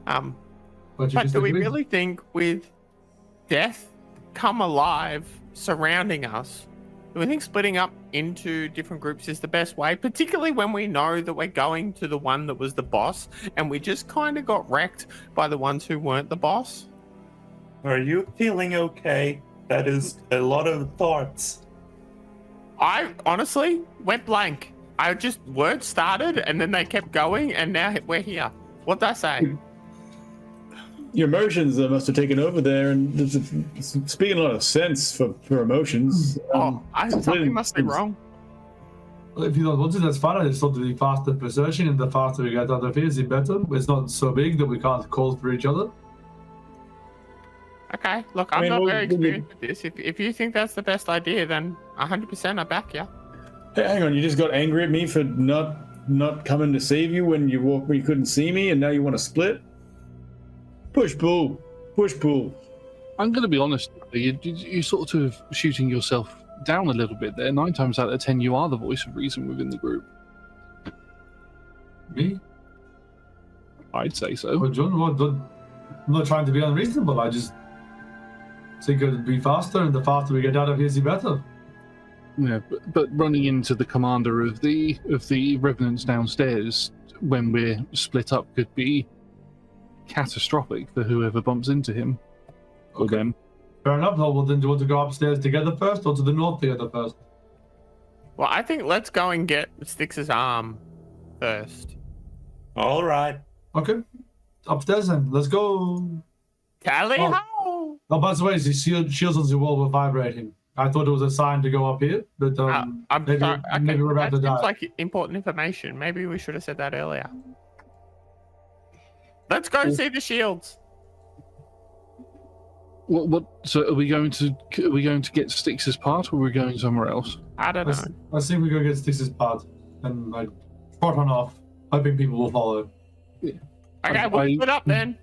Speaker 3: But do we really think with death come alive surrounding us, do we think splitting up into different groups is the best way, particularly when we know that we're going to the one that was the boss and we just kind of got wrecked by the ones who weren't the boss?
Speaker 11: Are you feeling okay? That is a lot of thoughts.
Speaker 3: I honestly went blank. Words started and then they kept going and now we're here. What'd I say?
Speaker 9: Your emotions must have taken over there, and it's speaking a lot of sense for emotions.
Speaker 3: Something must be wrong.
Speaker 8: Well, if you don't want to, that's fine. I just thought the faster per session and the faster we get out of here, the better. It's not so big that we can't call for each other.
Speaker 3: Okay, look, I'm not very experienced with this. If you think that's the best idea, then 100% I back you.
Speaker 9: Hey, hang on, you just got angry at me for not coming to save you when you couldn't see me, and now you want to split? Push pull.
Speaker 5: I'm going to be honest. You're sort of shooting yourself down a little bit there. 9 times out of 10, you are the voice of reason within the group.
Speaker 8: Me?
Speaker 5: I'd say so.
Speaker 8: Well, John, I'm not trying to be unreasonable. I just think it would be faster, and the faster we get out of here, the better.
Speaker 5: Yeah, but running into the commander of the revenants downstairs when we're split up could be catastrophic for whoever bumps into him or them.
Speaker 8: Fair enough. Well, then do you want to go upstairs together first or to the north together first?
Speaker 3: Well, I think let's go and get Styx's arm first.
Speaker 11: All right.
Speaker 8: Okay. upstairs then. Let's go.
Speaker 3: Tally
Speaker 8: Oh.
Speaker 3: ho!
Speaker 8: Oh, by the way, the shields on the wall were vibrating. I thought it was a sign to go up here, but
Speaker 3: I'm
Speaker 8: maybe,
Speaker 3: sorry. Okay,
Speaker 8: maybe we're about
Speaker 3: that
Speaker 8: to die.
Speaker 3: seems like important information. Maybe we should have said that earlier. Let's go see the shields.
Speaker 5: What? So are we going to get Styx's part, or are we going somewhere else?
Speaker 3: I don't know.
Speaker 8: I think we go get Styx's part and like trot on off, hoping people will follow.
Speaker 3: Okay, we'll split up then.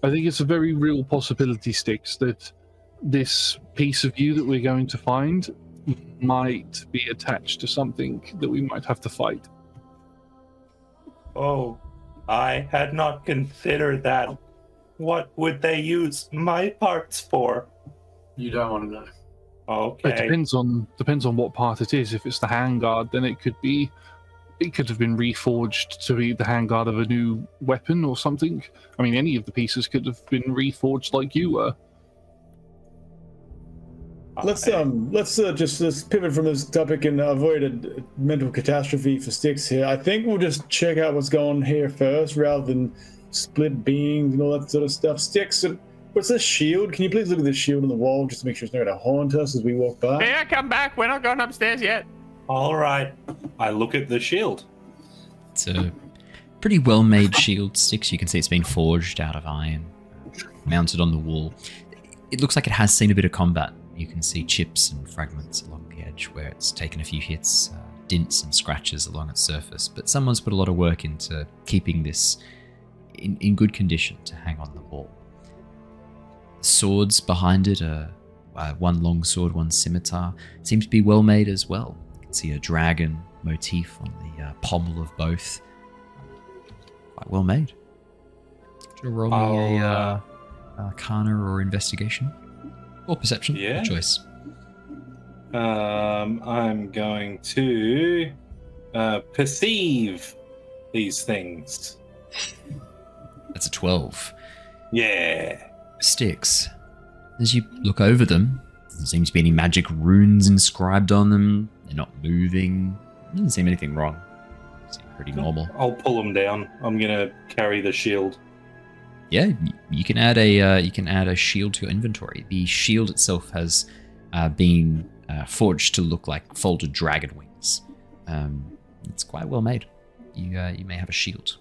Speaker 5: I think it's a very real possibility, Styx, that this piece of you that we're going to find might be attached to something that we might have to fight.
Speaker 11: Oh, I had not considered that. What would they use my parts for?
Speaker 8: You don't want to know.
Speaker 11: Okay.
Speaker 5: It depends on what part it is. If it's the handguard, then it could have been reforged to be the handguard of a new weapon or something. I mean, any of the pieces could have been reforged like you were.
Speaker 9: Let's pivot from this topic and avoid a mental catastrophe for Styx here. I think we'll just check out what's going on here first, rather than split beams and all that sort of stuff. Styx, what's this shield? Can you please look at this shield on the wall just to make sure it's not going to haunt us as we walk by?
Speaker 3: May I come back? We're not going upstairs yet.
Speaker 1: All right. I look at the shield.
Speaker 7: It's a pretty well-made shield, Styx. You can see it's been forged out of iron, mounted on the wall. It looks like it has seen a bit of combat. You can see chips and fragments along the edge where it's taken a few hits, dints and scratches along its surface. But someone's put a lot of work into keeping this in good condition to hang on the wall. The swords behind it are one long sword, one scimitar. Seem to be well made as well. You can see a dragon motif on the pommel of both. Quite well made. Should I roll me a Arcana or investigation? Or perception?
Speaker 1: Yeah.
Speaker 7: Your choice.
Speaker 1: I'm going to perceive these things.
Speaker 7: That's a 12.
Speaker 1: Yeah.
Speaker 7: Styx. As you look over them, there doesn't seem to be any magic runes inscribed on them. They're not moving. Doesn't seem anything wrong. Seem pretty normal.
Speaker 1: I'll pull them down. I'm gonna carry the shield.
Speaker 7: Yeah, you can add a shield to your inventory. The shield itself has been forged to look like folded dragon wings. It's quite well made. You may have a shield.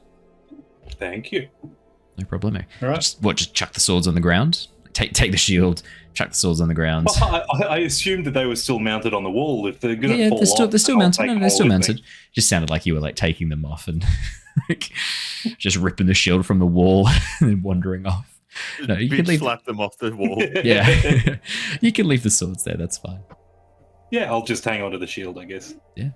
Speaker 1: Thank you.
Speaker 7: No problemo.
Speaker 9: All right.
Speaker 7: Just chuck the swords on the ground? Take the shield, chuck the swords on the ground.
Speaker 1: Well, I assumed that they were still mounted on the wall. If they're gonna fall off,
Speaker 7: they're still
Speaker 1: I'll
Speaker 7: mounted.
Speaker 1: take
Speaker 7: No,
Speaker 1: them
Speaker 7: they're
Speaker 1: all
Speaker 7: still
Speaker 1: with
Speaker 7: mounted.
Speaker 1: me.
Speaker 7: Just sounded like you were like taking them off and like, just ripping the shield from the wall and then wandering off. No, you can leave.
Speaker 12: Slap them off the wall.
Speaker 7: Yeah, you can leave the swords there. That's fine.
Speaker 1: Yeah, I'll just hang on to the shield, I guess.
Speaker 7: Yeah.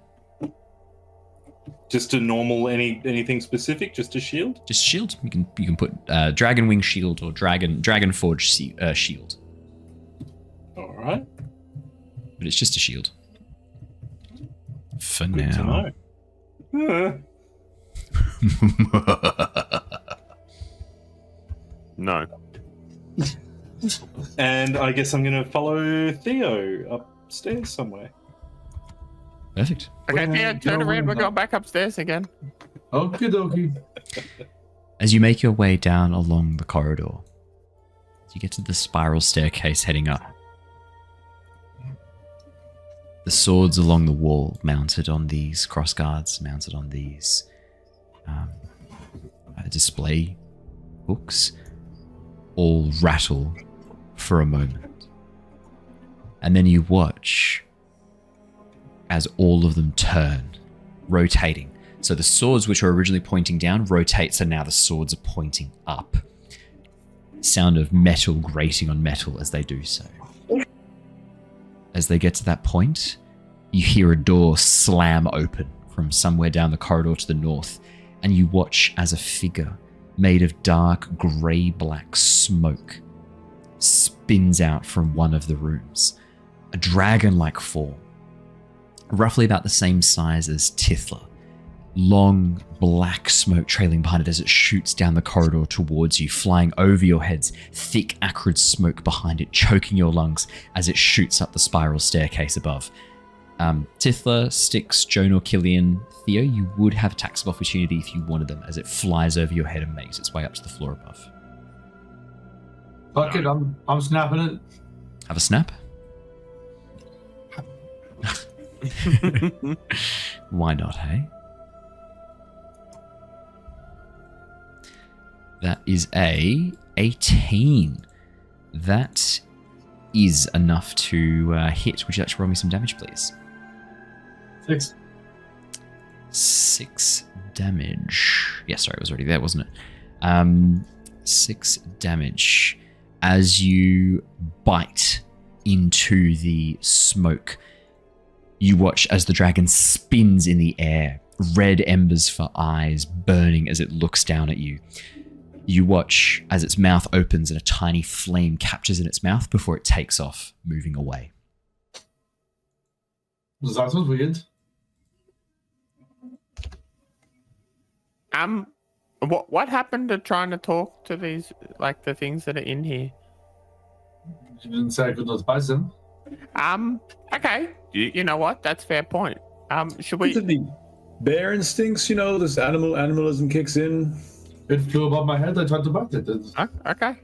Speaker 1: Just a normal anything specific? Just a shield?
Speaker 7: Just shield. You can put dragon wing shield or dragon forge shield.
Speaker 1: All right.
Speaker 7: But it's just a shield. For
Speaker 1: Good to
Speaker 7: now.
Speaker 1: know.
Speaker 12: No.
Speaker 1: And I guess I'm going to follow Theo upstairs somewhere.
Speaker 7: Perfect.
Speaker 3: Okay, Theo, turn around. We're going back upstairs again.
Speaker 8: Okie dokie.
Speaker 7: As you make your way down along the corridor, you get to the spiral staircase heading up. The swords along the wall, mounted on these crossguards, mounted on these display hooks, all rattle for a moment. And then you watch as all of them turn, rotating. So the swords which were originally pointing down rotate, so now the swords are pointing up. Sound of metal grating on metal as they do so. As they get to that point, you hear a door slam open from somewhere down the corridor to the north, and you watch as a figure made of dark grey-black smoke spins out from one of the rooms. A dragon-like form, roughly about the same size as Tithla. Long black smoke trailing behind it as it shoots down the corridor towards you, flying over your heads, thick acrid smoke behind it, choking your lungs as it shoots up the spiral staircase above. Tithla, Styx, Jonor, Killian, Theo, you would have attacks of opportunity if you wanted them, as it flies over your head and makes its way up to the floor above.
Speaker 8: Fuck it, I'm snapping it.
Speaker 7: Have a snap? Why not, hey? That is a 18. That is enough to hit. Would you like to roll me some damage, please?
Speaker 8: 6.
Speaker 7: 6 damage. Yeah, sorry, it was already there, wasn't it? 6 damage as you bite into the smoke. You watch as the dragon spins in the air, red embers for eyes burning as it looks down at you. You watch as its mouth opens and a tiny flame captures in its mouth before it takes off, moving away.
Speaker 8: That was weird.
Speaker 3: What happened to trying to talk to these, like the things that are in here?
Speaker 8: You didn't say I could not buy them.
Speaker 3: Okay. You know what? That's a fair point. Should we?
Speaker 9: The bear instincts, this animalism kicks in.
Speaker 8: It flew above my head. I tried to bite it.
Speaker 3: Okay.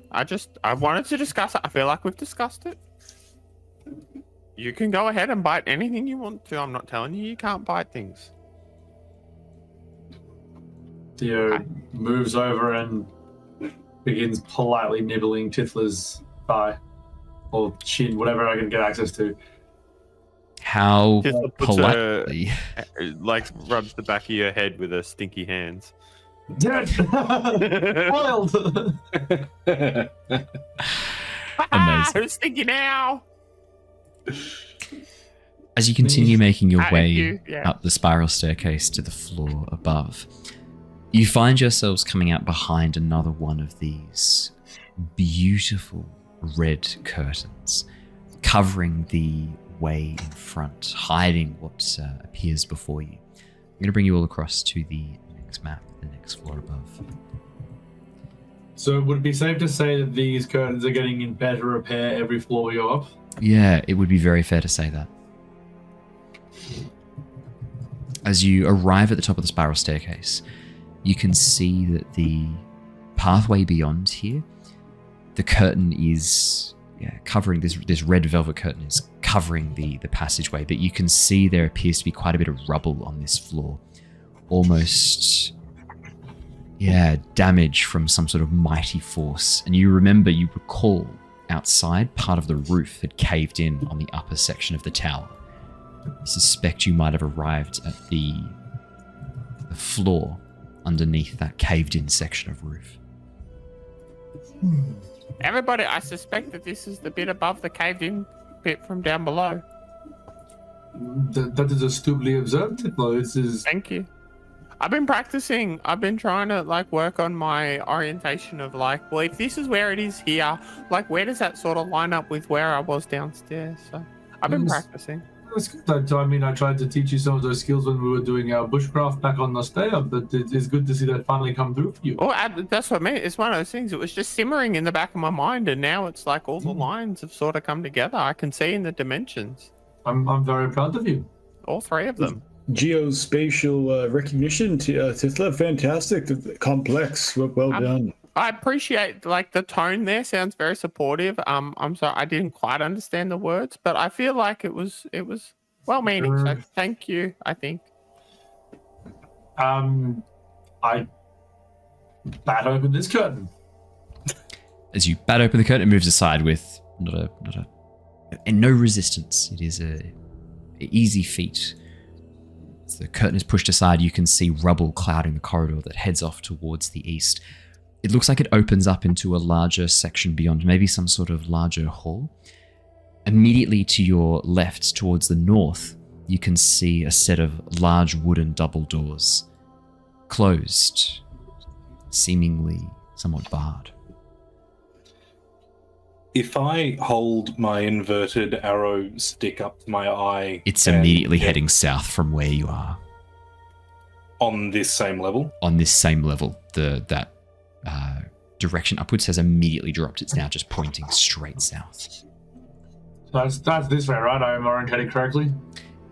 Speaker 3: I wanted to discuss it. I feel like we've discussed it. You can go ahead and bite anything you want to. I'm not telling you can't bite things.
Speaker 8: Theo moves over and begins politely nibbling Tithla's thigh or chin, whatever I can get access to.
Speaker 7: How
Speaker 12: Tithla puts
Speaker 7: politely?
Speaker 12: Rubs the back of your head with her stinky hands.
Speaker 8: Dead! Wild!
Speaker 7: Amazing.
Speaker 3: Who's thinking now?
Speaker 7: As you continue making your way
Speaker 3: yeah.
Speaker 7: up the spiral staircase to the floor above, you find yourselves coming out behind another one of these beautiful red curtains, covering the way in front, hiding what appears before you. I'm going to bring you all across to the next map, the next floor above.
Speaker 8: So would it be safe to say that these curtains are getting in better repair every floor we go up?
Speaker 7: Yeah, it would be very fair to say that. As you arrive at the top of the spiral staircase, you can see that the pathway beyond here, the curtain is covering this red velvet curtain is covering the passageway, but you can see there appears to be quite a bit of rubble on this floor. Almost, damage from some sort of mighty force. And you recall outside, part of the roof had caved in on the upper section of the tower. You suspect you might have arrived at the floor underneath that caved-in section of roof.
Speaker 3: Everybody, I suspect that this is the bit above the caved-in bit from down below.
Speaker 8: That is astutely observed. This is.
Speaker 3: Thank you. I've been practicing. I've been trying to work on my orientation of well, if this is where it is here, where does that sort of line up with where I was downstairs? So I've been practicing.
Speaker 8: That's good. I tried to teach you some of those skills when we were doing our bushcraft back on Nostea, but it's good to see that finally come through for you.
Speaker 3: Oh, that's what I mean. It's one of those things. It was just simmering in the back of my mind, and now it's all the lines have sort of come together. I can see in the dimensions.
Speaker 8: I'm very proud of you.
Speaker 3: All three of them.
Speaker 9: Geospatial recognition, Tithla, fantastic, complex, well done.
Speaker 3: I appreciate the tone there sounds very supportive. I'm sorry I didn't quite understand the words, but I feel like it was well meaning. So thank you. I think.
Speaker 8: I bat open this curtain.
Speaker 7: As you bat open the curtain, it moves aside with no resistance. It is a easy feat. As the curtain is pushed aside, you can see rubble clouding the corridor that heads off towards the east. It looks like it opens up into a larger section beyond, maybe some sort of larger hall. Immediately to your left, towards the north, you can see a set of large wooden double doors, closed, seemingly somewhat barred.
Speaker 1: If I hold my inverted arrow stick up to my eye...
Speaker 7: It's immediately heading south from where you are.
Speaker 1: On this same level?
Speaker 7: On this same level. That direction upwards has immediately dropped. It's now just pointing straight south.
Speaker 8: So that's this way, right? I'm orientated correctly?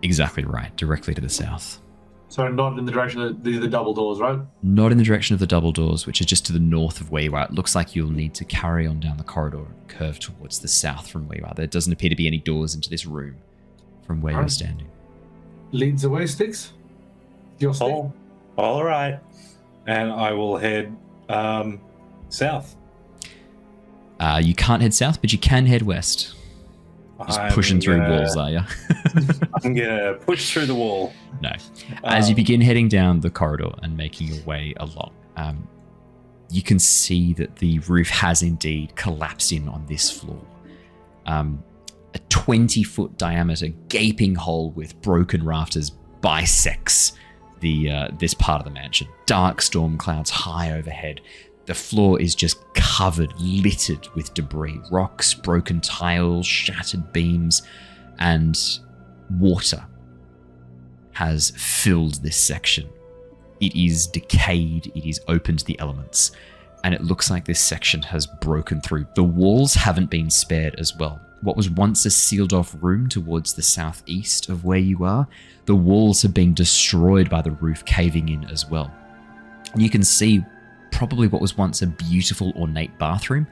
Speaker 7: Exactly right, directly to the south.
Speaker 8: So not in the direction of the double doors, right?
Speaker 7: Not in the direction of the double doors, which is just to the north of where you are. It looks like you'll need to carry on down the corridor and curve towards the south from where you are. There doesn't appear to be any doors into this room from where you're standing.
Speaker 8: Leads away, Styx. Your stick.
Speaker 11: All right. And I will head south.
Speaker 7: You can't head south, but you can head west. Just pushing through walls, are you?
Speaker 11: I'm gonna push through the wall.
Speaker 7: No. As you begin heading down the corridor and making your way along, you can see that the roof has indeed collapsed in on this floor. A 20-foot diameter gaping hole with broken rafters bisects this part of the mansion. Dark storm clouds high overhead. The floor is just covered, littered with debris, rocks, broken tiles, shattered beams, and water has filled this section. It is decayed, it is open to the elements, and it looks like this section has broken through. The walls haven't been spared as well. What was once a sealed off room towards the southeast of where you are, the walls have been destroyed by the roof caving in as well. You can see probably what was once a beautiful ornate bathroom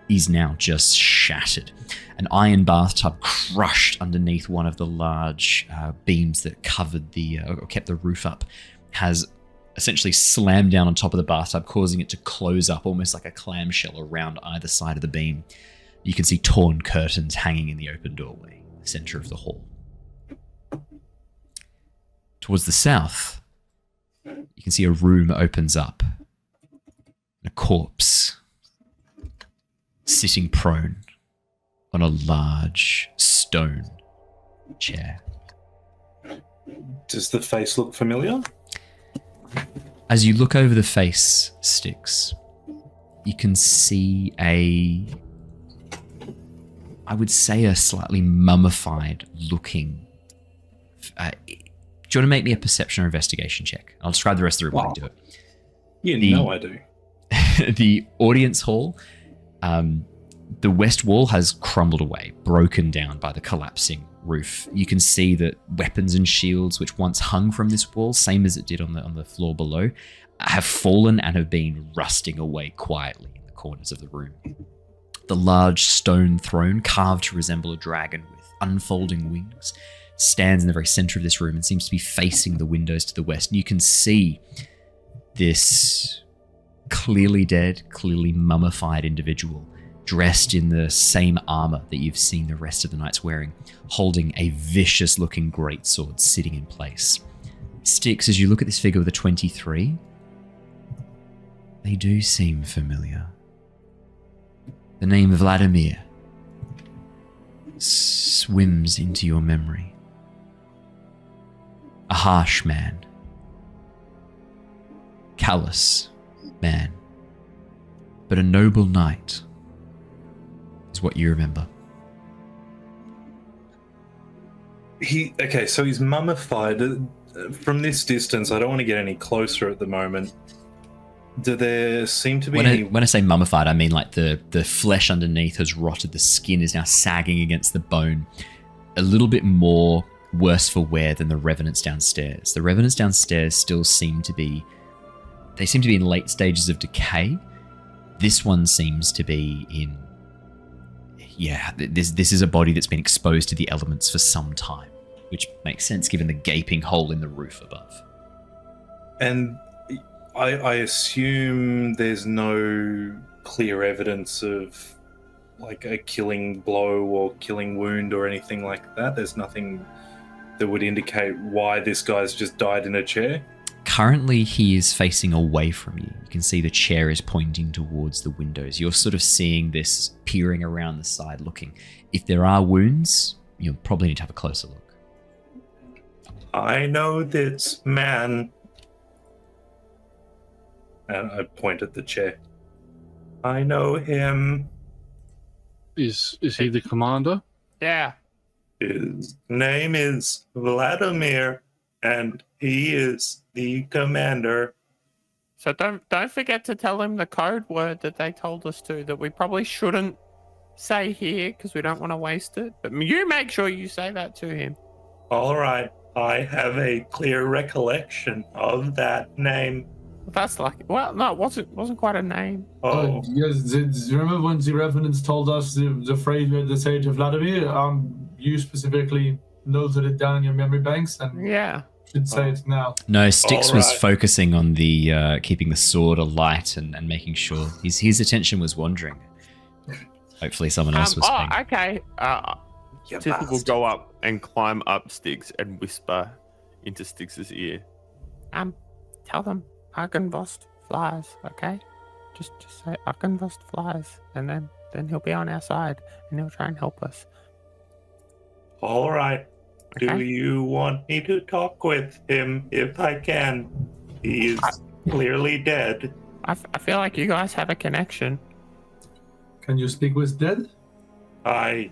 Speaker 7: is now just shattered. An iron bathtub crushed underneath one of the large beams that covered or kept the roof up has essentially slammed down on top of the bathtub, causing it to close up almost like a clamshell around either side of the beam. You can see torn curtains hanging in the open doorway, the center of the hall. Towards the south, you can see a room opens up. A corpse sitting prone on a large stone chair.
Speaker 11: Does the face look familiar?
Speaker 7: As you look over the face, Styx, you can see I would say a slightly mummified looking. Do you want to make me a perception or investigation check? I'll describe the rest of the room while you do it.
Speaker 11: You know I do.
Speaker 7: The audience hall, the west wall has crumbled away, broken down by the collapsing roof. You can see that weapons and shields, which once hung from this wall, same as it did on the floor below, have fallen and have been rusting away quietly in the corners of the room. The large stone throne, carved to resemble a dragon with unfolding wings, stands in the very center of this room and seems to be facing the windows to the west. And you can see this clearly dead, clearly mummified individual dressed in the same armor that you've seen the rest of the knights wearing, holding a vicious-looking greatsword sitting in place. Styx, as you look at this figure with a 23, they do seem familiar. The name of Vladimir swims into your memory. A harsh man. Callous man. But a noble knight is what you remember.
Speaker 11: So he's mummified. From this distance, I don't want to get any closer at the moment. Do there seem to be
Speaker 7: when I say mummified, I mean like the flesh underneath has rotted, the skin is now sagging against the bone. A little bit more worse for wear than the revenants downstairs. The revenants downstairs still seem to be in late stages of decay. This one seems to be in... Yeah, this is a body that's been exposed to the elements for some time, which makes sense given the gaping hole in the roof above.
Speaker 11: And I assume there's no clear evidence of like a killing blow or killing wound or anything like that. There's nothing that would indicate why this guy's just died in a chair.
Speaker 7: Currently, he is facing away from you. You can see the chair is pointing towards the windows. You're sort of seeing this peering around the side looking. If there are wounds, you'll probably need to have a closer look.
Speaker 11: I know this man. And I point at the chair. I know him.
Speaker 5: Is he the commander?
Speaker 3: Yeah.
Speaker 11: His name is Vladimir, and he is the commander.
Speaker 3: So don't forget to tell him the code word that they told us to, that we probably shouldn't say here because we don't want to waste it. But you make sure you say that to him.
Speaker 11: All right. I have a clear recollection of that name.
Speaker 3: That's lucky. Well, no, it wasn't quite a name.
Speaker 11: Oh,
Speaker 8: Yes, do you remember when the revenants told us the phrase we had to say to Vladimir? You specifically noted it down in your memory banks, and
Speaker 3: Yeah.
Speaker 8: should say it now.
Speaker 7: No, Styx
Speaker 11: All
Speaker 7: was
Speaker 11: right.
Speaker 7: focusing on the keeping the sword alight and making sure his attention was wandering. Hopefully someone else was paying.
Speaker 3: Okay.
Speaker 12: Tithla will go up and climb up Styx and whisper into Styx's ear.
Speaker 3: Tell them Argynvost flies, okay? Just say Argynvost flies, and then he'll be on our side, and he'll try and help us.
Speaker 11: all right. Do
Speaker 3: Okay.
Speaker 11: you want me to talk with him if I can? He is clearly dead.
Speaker 3: I feel like you guys have a connection.
Speaker 8: Can you speak with dead?
Speaker 11: I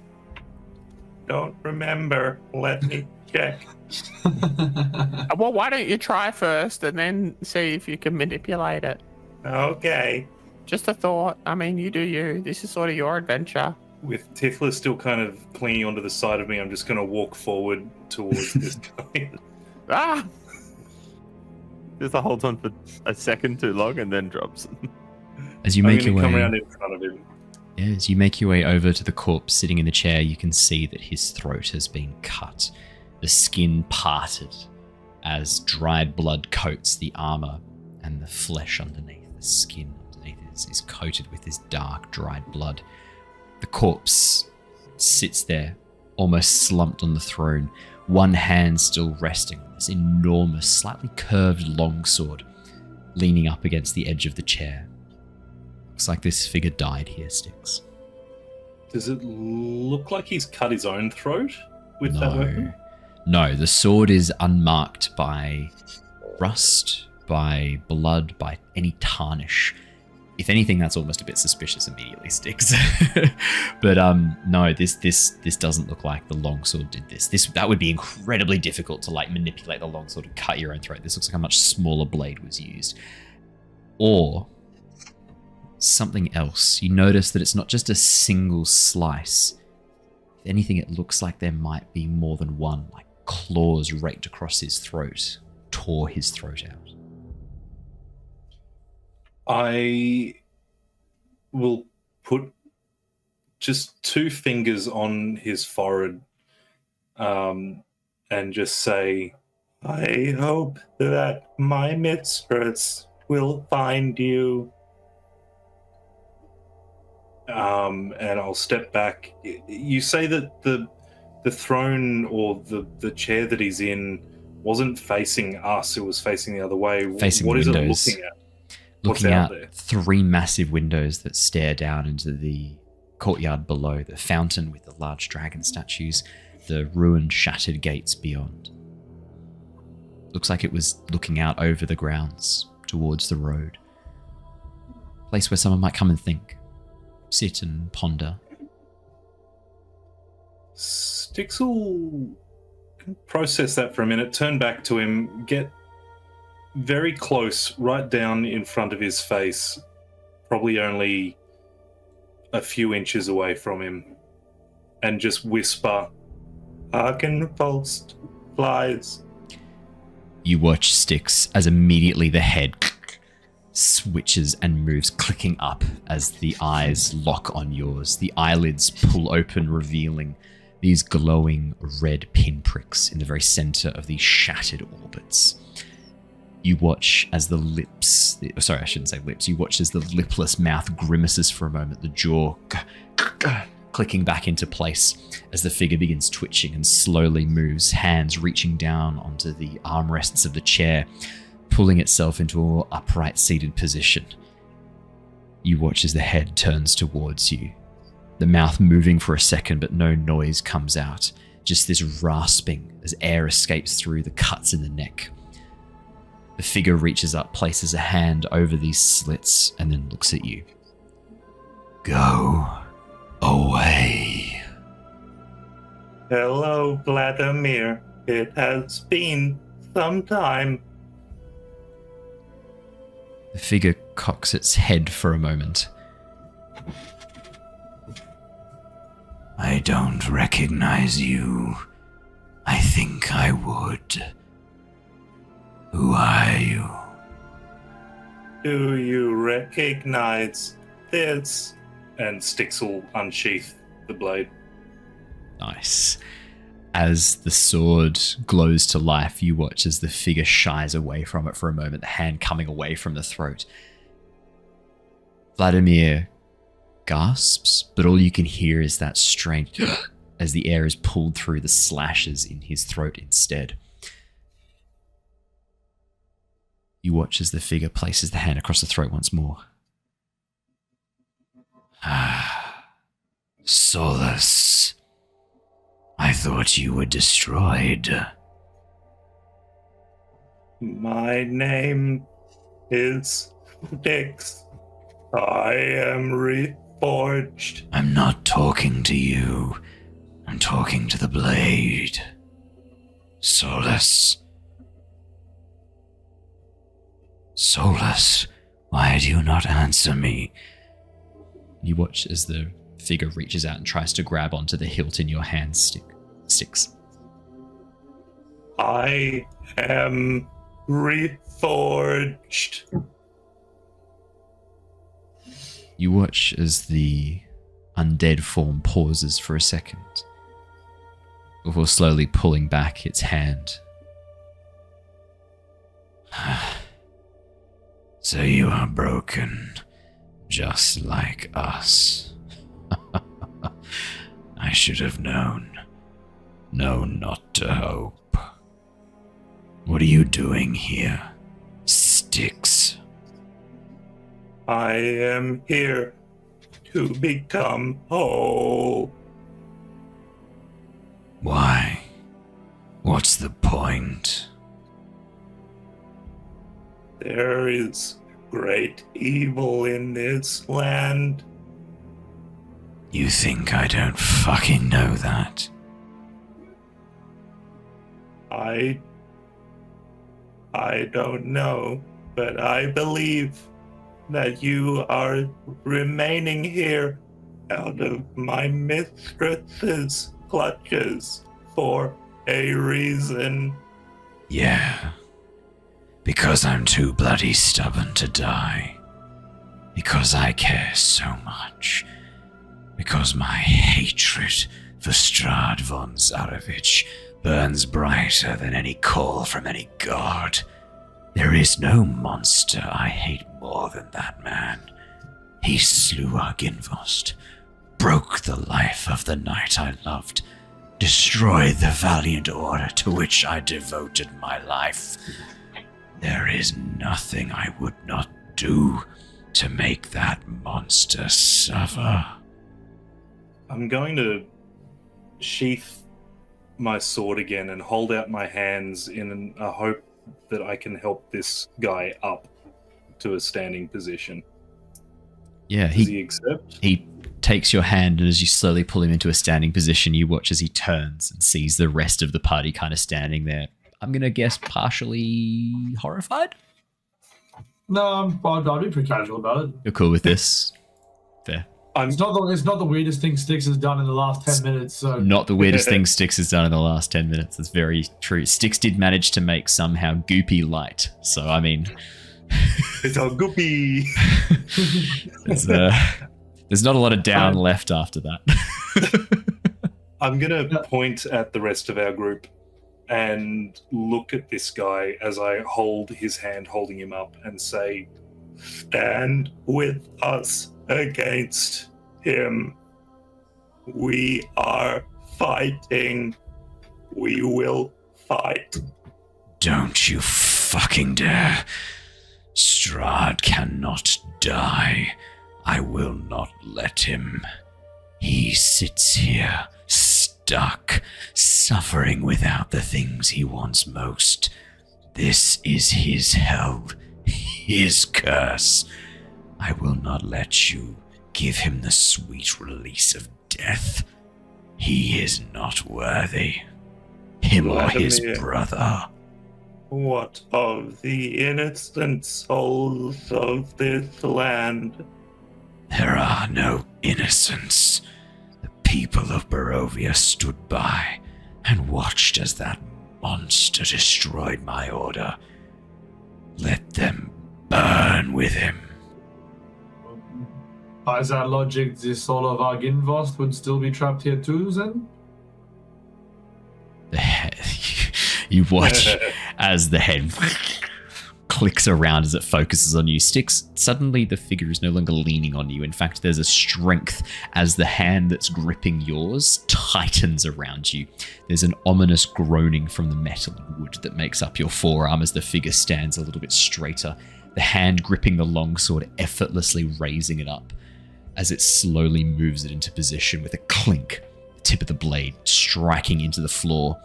Speaker 11: don't remember. Let me check.
Speaker 3: Well, why don't you try first, and then see if you can manipulate it?
Speaker 11: Okay.
Speaker 3: Just a thought. I mean, you do you. This is sort of your adventure.
Speaker 11: With Tithla still kind of clinging onto the side of me, I'm just going to walk forward towards this guy.
Speaker 3: Ah!
Speaker 12: Tithla holds on for a second too long and then drops.
Speaker 7: As you
Speaker 11: I'm
Speaker 7: make
Speaker 11: going
Speaker 7: your
Speaker 11: to come
Speaker 7: way,
Speaker 11: around in front of him.
Speaker 7: yeah, as you make your way over to the corpse sitting in the chair, you can see that his throat has been cut, the skin parted, as dried blood coats the armor, and the flesh underneath, the skin underneath is coated with this dark, dried blood. The corpse sits there, almost slumped on the throne, one hand still resting on this enormous, slightly curved longsword, leaning up against the edge of the chair. Looks like this figure died here, Styx.
Speaker 11: Does it look like he's cut his own throat with that weapon?
Speaker 7: No, the sword is unmarked by rust, by blood, by any tarnish. If anything, that's almost a bit suspicious immediately, Styx. But no, this doesn't look like the longsword did this. That would be incredibly difficult to like manipulate the longsword and cut your own throat. This looks like a much smaller blade was used. Or something else. You notice that it's not just a single slice. If anything, it looks like there might be more than one, like claws raked across his throat, tore his throat out.
Speaker 11: I will put just 2 fingers on his forehead and just say, I hope that my mistress will find you. And I'll step back. You say that the throne or the chair that he's in wasn't facing us, it was facing the other way.
Speaker 7: Facing
Speaker 11: what
Speaker 7: the
Speaker 11: is
Speaker 7: windows.
Speaker 11: it looking at? What's
Speaker 7: Looking
Speaker 11: out
Speaker 7: out
Speaker 11: there?
Speaker 7: 3 massive windows that stare down into the courtyard below, the fountain with the large dragon statues, the ruined, shattered gates beyond. Looks like it was looking out over the grounds towards the road. Place where someone might come and think, sit and ponder.
Speaker 11: Styx will process that for a minute, turn back to him, get very close, right down in front of his face, probably only a few inches away from him, and just whisper, Argynvostholt flies.
Speaker 7: You watch Styx as immediately the head switches and moves, clicking up as the eyes lock on yours. The eyelids pull open, revealing these glowing red pinpricks in the very center of these shattered orbits. You watch as the lips, sorry, I shouldn't say lips, you watch as the lipless mouth grimaces for a moment, the jaw clicking back into place as the figure begins twitching and slowly moves, hands reaching down onto the armrests of the chair, pulling itself into an upright seated position. You watch as the head turns towards you, the mouth moving for a second but no noise comes out, just this rasping as air escapes through the cuts in the neck. The figure reaches up, places a hand over these slits, and then looks at you. Go away.
Speaker 11: Hello, Vladimir. It has been some time.
Speaker 7: The figure cocks its head for a moment. I don't recognize you. I think I would. blood. Who are you?
Speaker 11: Do you recognize this? And Styx will unsheath the blade.
Speaker 7: Nice. As the sword glows to life, you watch as the figure shies away from it for a moment, the hand coming away from the throat. Vladimir gasps, but all you can hear is that strange as the air is pulled through the slashes in his throat instead. You watch as the figure places the hand across the throat once more. Solus. I thought you were destroyed.
Speaker 11: My name is Styx. I am reforged.
Speaker 7: I'm not talking to you. I'm talking to the blade. Solus. Solus, why do you not answer me? You watch as the figure reaches out and tries to grab onto the hilt in your hand, Styx.
Speaker 11: I am reforged.
Speaker 7: You watch as the undead form pauses for a second before slowly pulling back its hand. So you are broken, just like us. I should have known. Known not to hope. What are you doing here, Styx?
Speaker 11: I am here to become whole.
Speaker 7: Why? What's the point?
Speaker 11: There is great evil in this land.
Speaker 7: You think I don't fucking know that?
Speaker 11: I don't know, but I believe that you are remaining here out of my mistress's clutches for a reason.
Speaker 7: Yeah. Because I'm too bloody stubborn to die. Because I care so much. Because my hatred for Strahd von Zarevich burns brighter than any call from any god. There is no monster I hate more than that man. He slew Argynvostholt, broke the life of the knight I loved, destroyed the valiant order to which I devoted my life. There is nothing I would not do to make that monster suffer.
Speaker 11: I'm going to sheath my sword again and hold out my hands in a hope that I can help this guy up to a standing position.
Speaker 7: Yeah,
Speaker 11: Does he accept?
Speaker 7: He takes your hand, and as you slowly pull him into a standing position, you watch as he turns and sees the rest of the party kind of standing there. I'm going to guess partially horrified?
Speaker 8: No, I'd be pretty casual about it.
Speaker 7: You're cool with this? Fair.
Speaker 8: It's not the weirdest thing Styx has done in the last 10 minutes. So
Speaker 7: Not the weirdest thing Styx has done in the last 10 minutes. That's very true. Styx did manage to make somehow goopy light. So, I mean...
Speaker 11: It's all goopy!
Speaker 7: There's not a lot of down left after that.
Speaker 11: I'm going to point at the rest of our group and look at this guy as I hold his hand, holding him up, and say, stand with us against him. We are fighting. We will fight.
Speaker 7: Don't you fucking dare. Strahd cannot die. I will not let him. He sits here, stuck, suffering without the things he wants most. This is his hell, his curse. I will not let you give him the sweet release of death. He is not worthy. Him or his brother.
Speaker 11: What of the innocent souls of this land?
Speaker 7: There are no innocents. The people of Barovia stood by and watched as that monster destroyed my order. Let them burn with him.
Speaker 8: By that logic, the soul of Argynvostholt would still be trapped here too, then?
Speaker 7: You watch as the head clicks around as it focuses on you. Styx, suddenly the figure is no longer leaning on you. In fact, there's a strength as the hand that's gripping yours tightens around you. There's an ominous groaning from the metal and wood that makes up your forearm as the figure stands a little bit straighter. The hand gripping the longsword, effortlessly raising it up as it slowly moves it into position with a clink, the tip of the blade striking into the floor.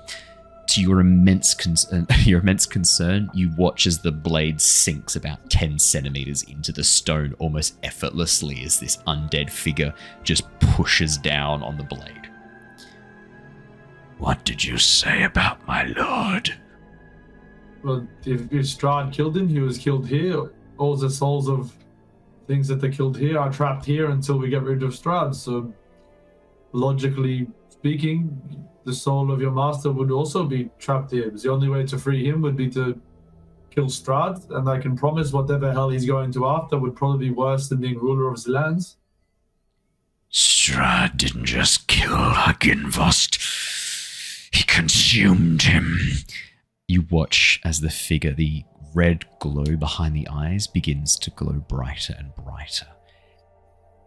Speaker 7: To your immense concern, you watch as the blade sinks about 10 centimeters into the stone almost effortlessly as this undead figure just pushes down on the blade. What did you say about my lord?
Speaker 8: Well, if Strahd killed him, he was killed here. All the souls of things that they killed here are trapped here until we get rid of Strahd. So, logically speaking, the soul of your master would also be trapped here. The only way to free him would be to kill Strahd, and I can promise whatever hell he's going to after would probably be worse than being ruler of the lands.
Speaker 7: Strahd didn't just kill Argynvost. He consumed him. You watch as the figure, the red glow behind the eyes, begins to glow brighter and brighter.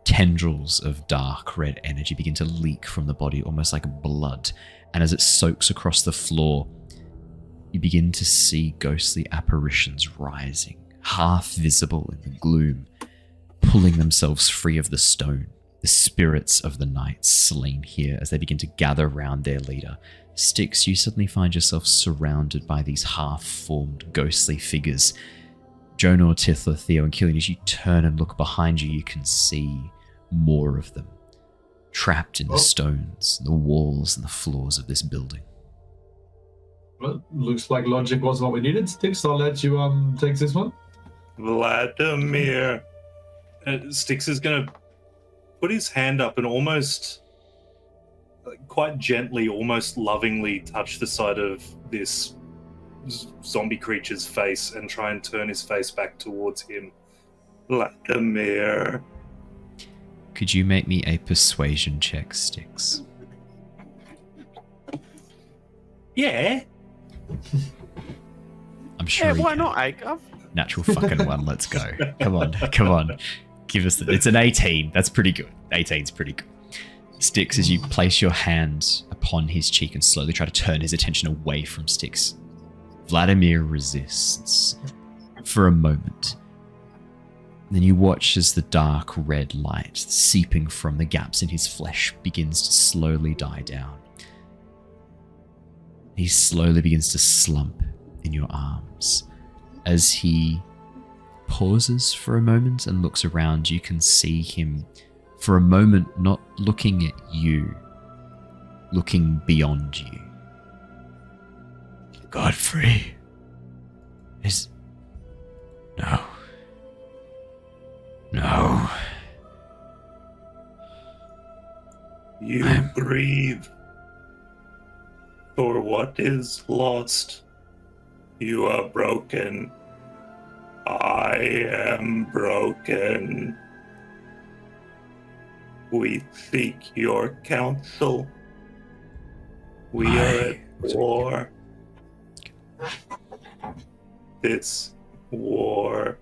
Speaker 7: Tendrils of dark red energy begin to leak from the body, almost like blood, and as it soaks across the floor, you begin to see ghostly apparitions rising, half visible in the gloom, pulling themselves free of the stone. The spirits of the knights slain here as they begin to gather round their leader. Styx, you suddenly find yourself surrounded by these half-formed ghostly figures. Jonor, Tithla, Theo, and Killian, as you turn and look behind you, you can see more of them, trapped in the stones, the walls, and the floors of this building.
Speaker 8: Well, looks like logic was what we needed. Styx, I'll let you take this one.
Speaker 11: Vladimir. Styx is going to put his hand up and almost, quite gently, almost lovingly touch the side of this zombie creature's face and try and turn his face back towards him. Vladimir.
Speaker 7: Could you make me a persuasion check, Styx?
Speaker 11: Yeah.
Speaker 7: I'm sure.
Speaker 3: Yeah, why not, Akov?
Speaker 7: Natural fucking one. Let's go. Come on. Give us it's an 18. That's pretty good. 18's pretty good. Styx, as you place your hand upon his cheek and slowly try to turn his attention away from Styx, Vladimir resists for a moment. Then you watch as the dark red light seeping from the gaps in his flesh begins to slowly die down. He slowly begins to slump in your arms. As he pauses for a moment and looks around, you can see him for a moment not looking at you, looking beyond you. Godfrey is... No.
Speaker 11: You breathe. For what is lost, you are broken. I am broken. We seek your counsel. We are at war. This war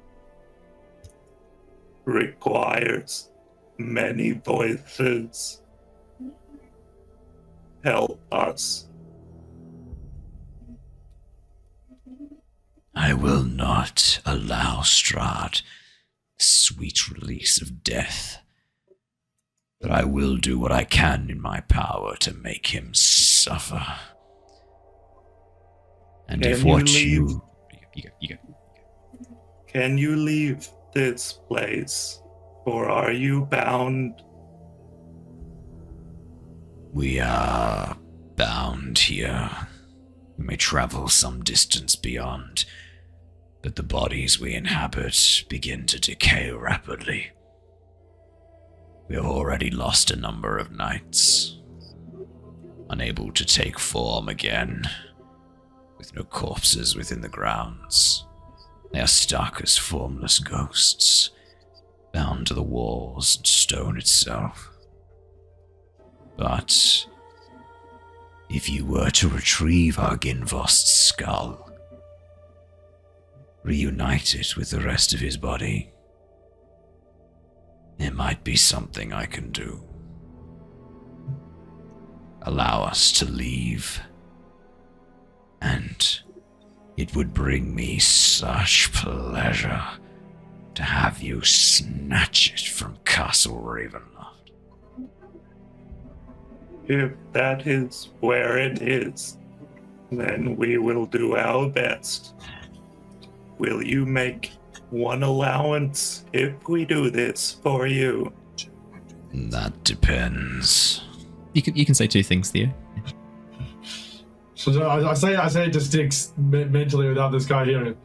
Speaker 11: requires many voices. Help us.
Speaker 7: I will not allow Strahd the sweet release of death, but I will do what I can in my power to make him suffer. And
Speaker 11: Can
Speaker 7: if what
Speaker 11: you
Speaker 7: you go.
Speaker 11: Can you leave this place, or are you bound?
Speaker 7: We are bound here. We may travel some distance beyond, but the bodies we inhabit begin to decay rapidly. We have already lost a number of knights, unable to take form again. with no corpses within the grounds. They are stuck as formless ghosts, bound to the walls and stone itself. But if you were to retrieve Argynvost's skull, reunite it with the rest of his body, there might be something I can do. Allow us to leave, and it would bring me such pleasure to have you snatch it from Castle Ravenloft.
Speaker 11: If that is where it is, then we will do our best. Will you make one allowance if we do this for you?
Speaker 7: That depends. You can say two things, Theo.
Speaker 8: So I say to Styx mentally without this guy hearing.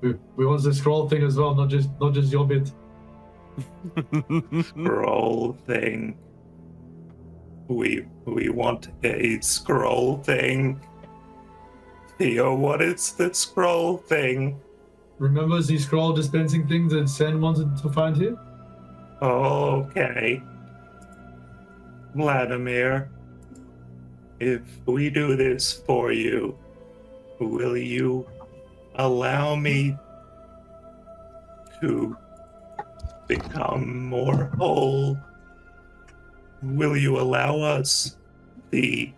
Speaker 8: We want the scroll thing as well, not just your bit.
Speaker 11: Scroll thing. We want a scroll thing. Theo, what is the scroll thing?
Speaker 8: Remember the scroll dispensing thing that Sen wanted to find here?
Speaker 11: Okay. Vladimir, if we do this for you, will you allow me to become more whole? Will you allow us the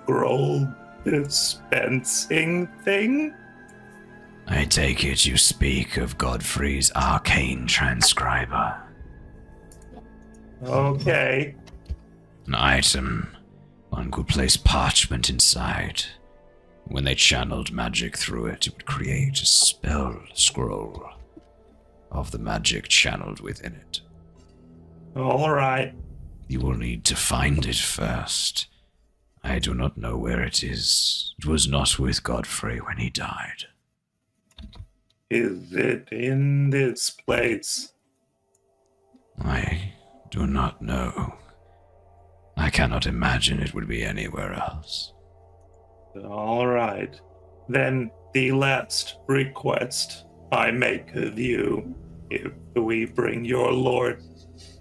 Speaker 11: scroll dispensing thing?
Speaker 7: I take it you speak of Godfrey's arcane transcriber.
Speaker 11: Okay.
Speaker 7: An item one could place parchment inside. When they channeled magic through it, it would create a spell scroll of the magic channeled within it.
Speaker 11: All right.
Speaker 7: You will need to find it first. I do not know where it is. It was not with Godfrey when he died.
Speaker 11: Is it in this place?
Speaker 7: I do not know. I cannot imagine it would be anywhere else.
Speaker 11: All right. Then the last request I make of you, if we bring your lord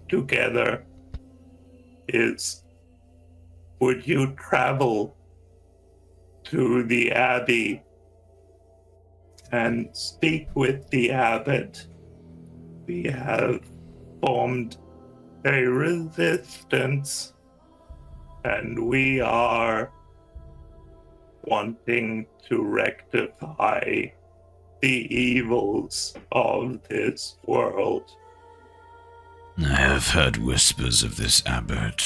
Speaker 11: together, is would you travel to the abbey and speak with the abbot? We have formed a resistance, and we are wanting to rectify the evils of this world.
Speaker 7: I have heard whispers of this abbot.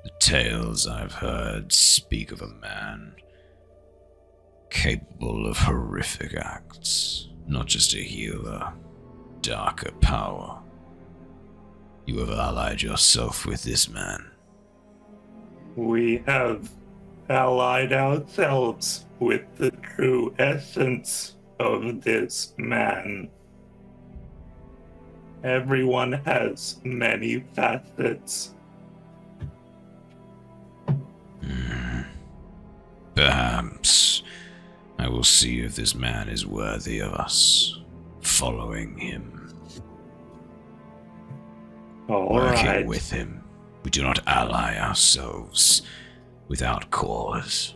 Speaker 7: The tales I've heard speak of a man capable of horrific acts, not just a healer, darker power. You have allied yourself with this man.
Speaker 11: We have allied ourselves with the true essence of this man. Everyone has many facets.
Speaker 7: Perhaps I will see if this man is worthy of us following him. Working with him. We do not ally ourselves without cause.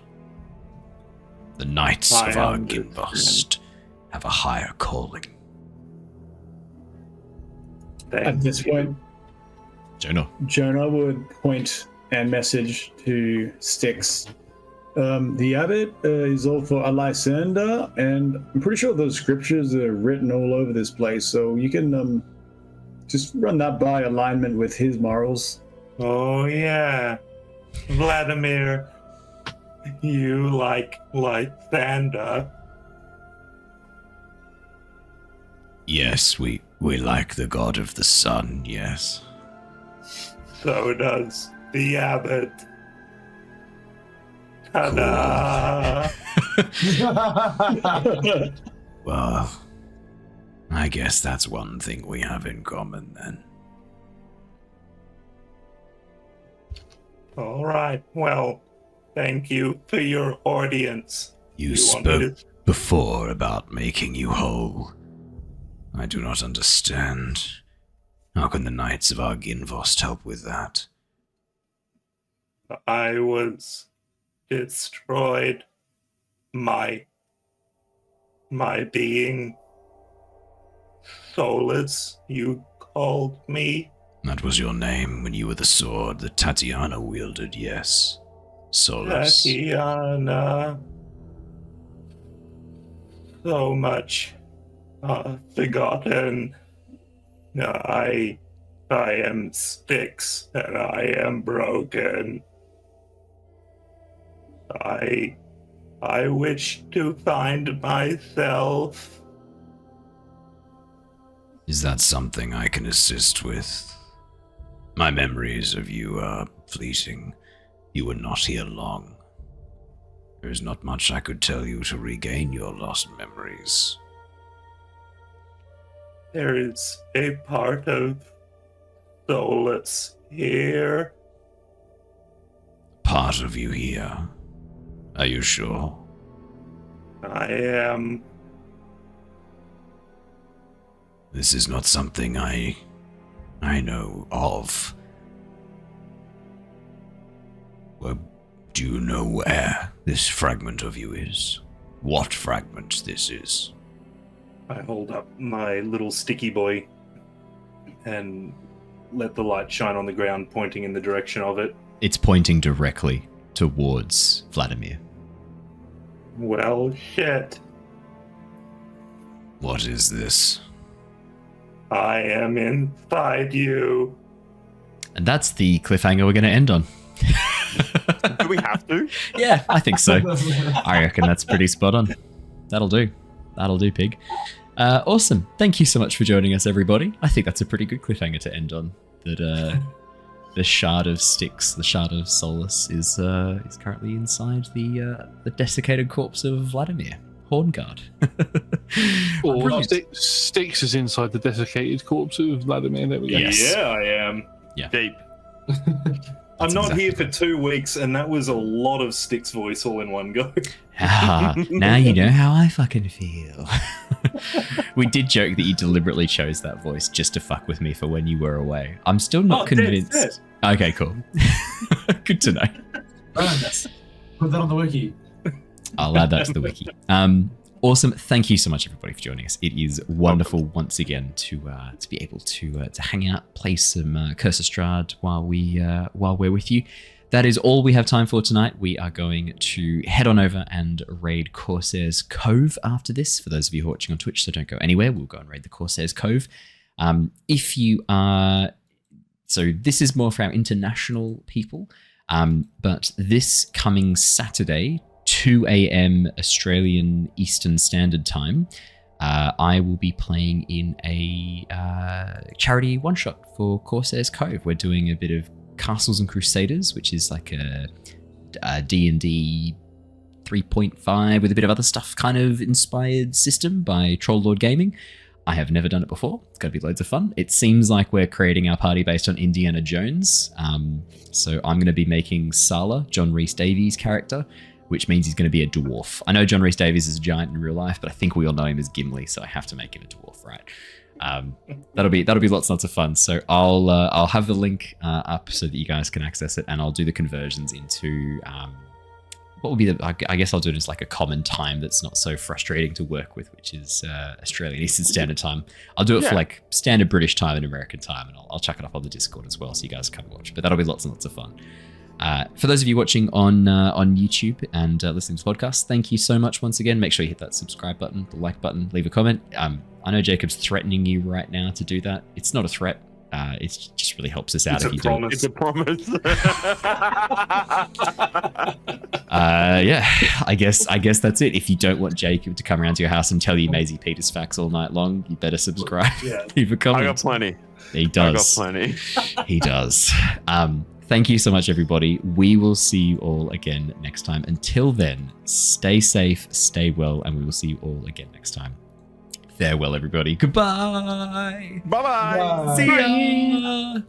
Speaker 7: The Knights of Argynvost have a higher calling.
Speaker 9: At this point, Jonor would point and message to Styx. The abbot is all for Lysander, and I'm pretty sure those scriptures are written all over this place, so you can just run that by alignment with his morals.
Speaker 11: Oh yeah, Vladimir, you like Lysander?
Speaker 7: Yes, we like the god of the sun, yes.
Speaker 11: So does the abbot. Ta-da!
Speaker 7: Well, I guess that's one thing we have in common then.
Speaker 11: All right, well, thank you for your audience.
Speaker 13: You
Speaker 11: want me
Speaker 13: spoke before about making you whole. I do not understand. How can the Knights of Argynvost help with that?
Speaker 11: I was destroyed. My being soulless, you called me.
Speaker 13: That was your name when you were the sword that Tatiana wielded, yes. Solus.
Speaker 11: Tatiana. So much forgotten. I am Styx, and I am broken. I wish to find myself.
Speaker 13: Is that something I can assist with? My memories of you are fleeting. You were not here long. There is not much I could tell you to regain your lost memories.
Speaker 11: There is a part of Solus here.
Speaker 13: Part of you here? Are you sure?
Speaker 11: I am.
Speaker 13: This is not something I know of. Well, do you know where this fragment of you is? What fragment this is?
Speaker 11: I hold up my little sticky boy and let the light shine on the ground, pointing in the direction of it.
Speaker 7: It's pointing directly towards Vladimir.
Speaker 11: Well, shit.
Speaker 13: What is this?
Speaker 11: I am inside you.
Speaker 7: And that's the cliffhanger we're going to end on.
Speaker 12: Do we have to?
Speaker 7: Yeah, I think so. I reckon that's pretty spot on. That'll do. That'll do, pig. Awesome. Thank you so much for joining us, everybody. I think that's a pretty good cliffhanger to end on. That the shard of Styx, the shard of Solus, is currently inside the desiccated corpse of Vladimir. Hornguard.
Speaker 5: Or Styx is inside the desiccated corpse of Vladimir. There we go.
Speaker 11: Yes. Yeah, I am.
Speaker 7: Yeah.
Speaker 12: Deep.
Speaker 11: I'm not here for 2 weeks, and that was a lot of Styx voice all in one go.
Speaker 7: Now you know how I fucking feel. We did joke that you deliberately chose that voice just to fuck with me for when you were away. I'm still not convinced.
Speaker 11: Dead.
Speaker 7: Okay, cool. Good to know.
Speaker 8: Put that on the wiki.
Speaker 7: I'll add that to the wiki. Awesome. Thank you so much, everybody, for joining us. It is wonderful once again to be able to hang out, play some Curse of Strahd while we're with you. That is all we have time for tonight. We are going to head on over and raid Corsair's Cove after this. For those of you who are watching on Twitch, so don't go anywhere. We'll go and raid the Corsair's Cove. If you are... So this is more for our international people, but this coming Saturday, 2 a.m. Australian Eastern Standard Time, I will be playing in a charity one-shot for Corsair's Cove. We're doing a bit of Castles and Crusaders, which is like a D&D 3.5 with a bit of other stuff kind of inspired system by Troll Lord Gaming. I have never done it before. It's going to be loads of fun. It seems like we're creating our party based on Indiana Jones. So I'm going to be making Sala, John Rhys Davies' character, which means he's going to be a dwarf. I know John Rhys Davies is a giant in real life, but I think we all know him as Gimli, so I have to make him a dwarf, right? That'll be lots of fun. So I'll have the link up so that you guys can access it, and I'll do the conversions into what will be I guess I'll do it as like a common time that's not so frustrating to work with, which is Australian Eastern Standard Time. I'll do it for like standard British time and American time, and I'll chuck it up on the Discord as well, so you guys can watch. But that'll be lots and lots of fun. For those of you watching on YouTube and listening to the podcast, thank you so much once again. Make sure you hit that subscribe button, the like button, leave a comment. I know Jacob's threatening you right now to do that. It's not a threat. It just really helps us out if you do it.
Speaker 12: It's a promise.
Speaker 7: Yeah, I guess that's it. If you don't want Jacob to come around to your house and tell you Maisie Peters facts all night long, you better subscribe.
Speaker 11: Yeah.
Speaker 7: Leave a comment.
Speaker 12: I got plenty.
Speaker 7: He does.
Speaker 12: I got plenty.
Speaker 7: He does. Thank you so much, everybody. We will see you all again next time. Until then, stay safe, stay well, and we will see you all again next time. Farewell, everybody. Goodbye.
Speaker 12: Bye-bye.
Speaker 7: See ya.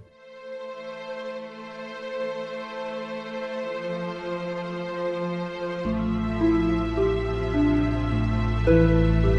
Speaker 1: you.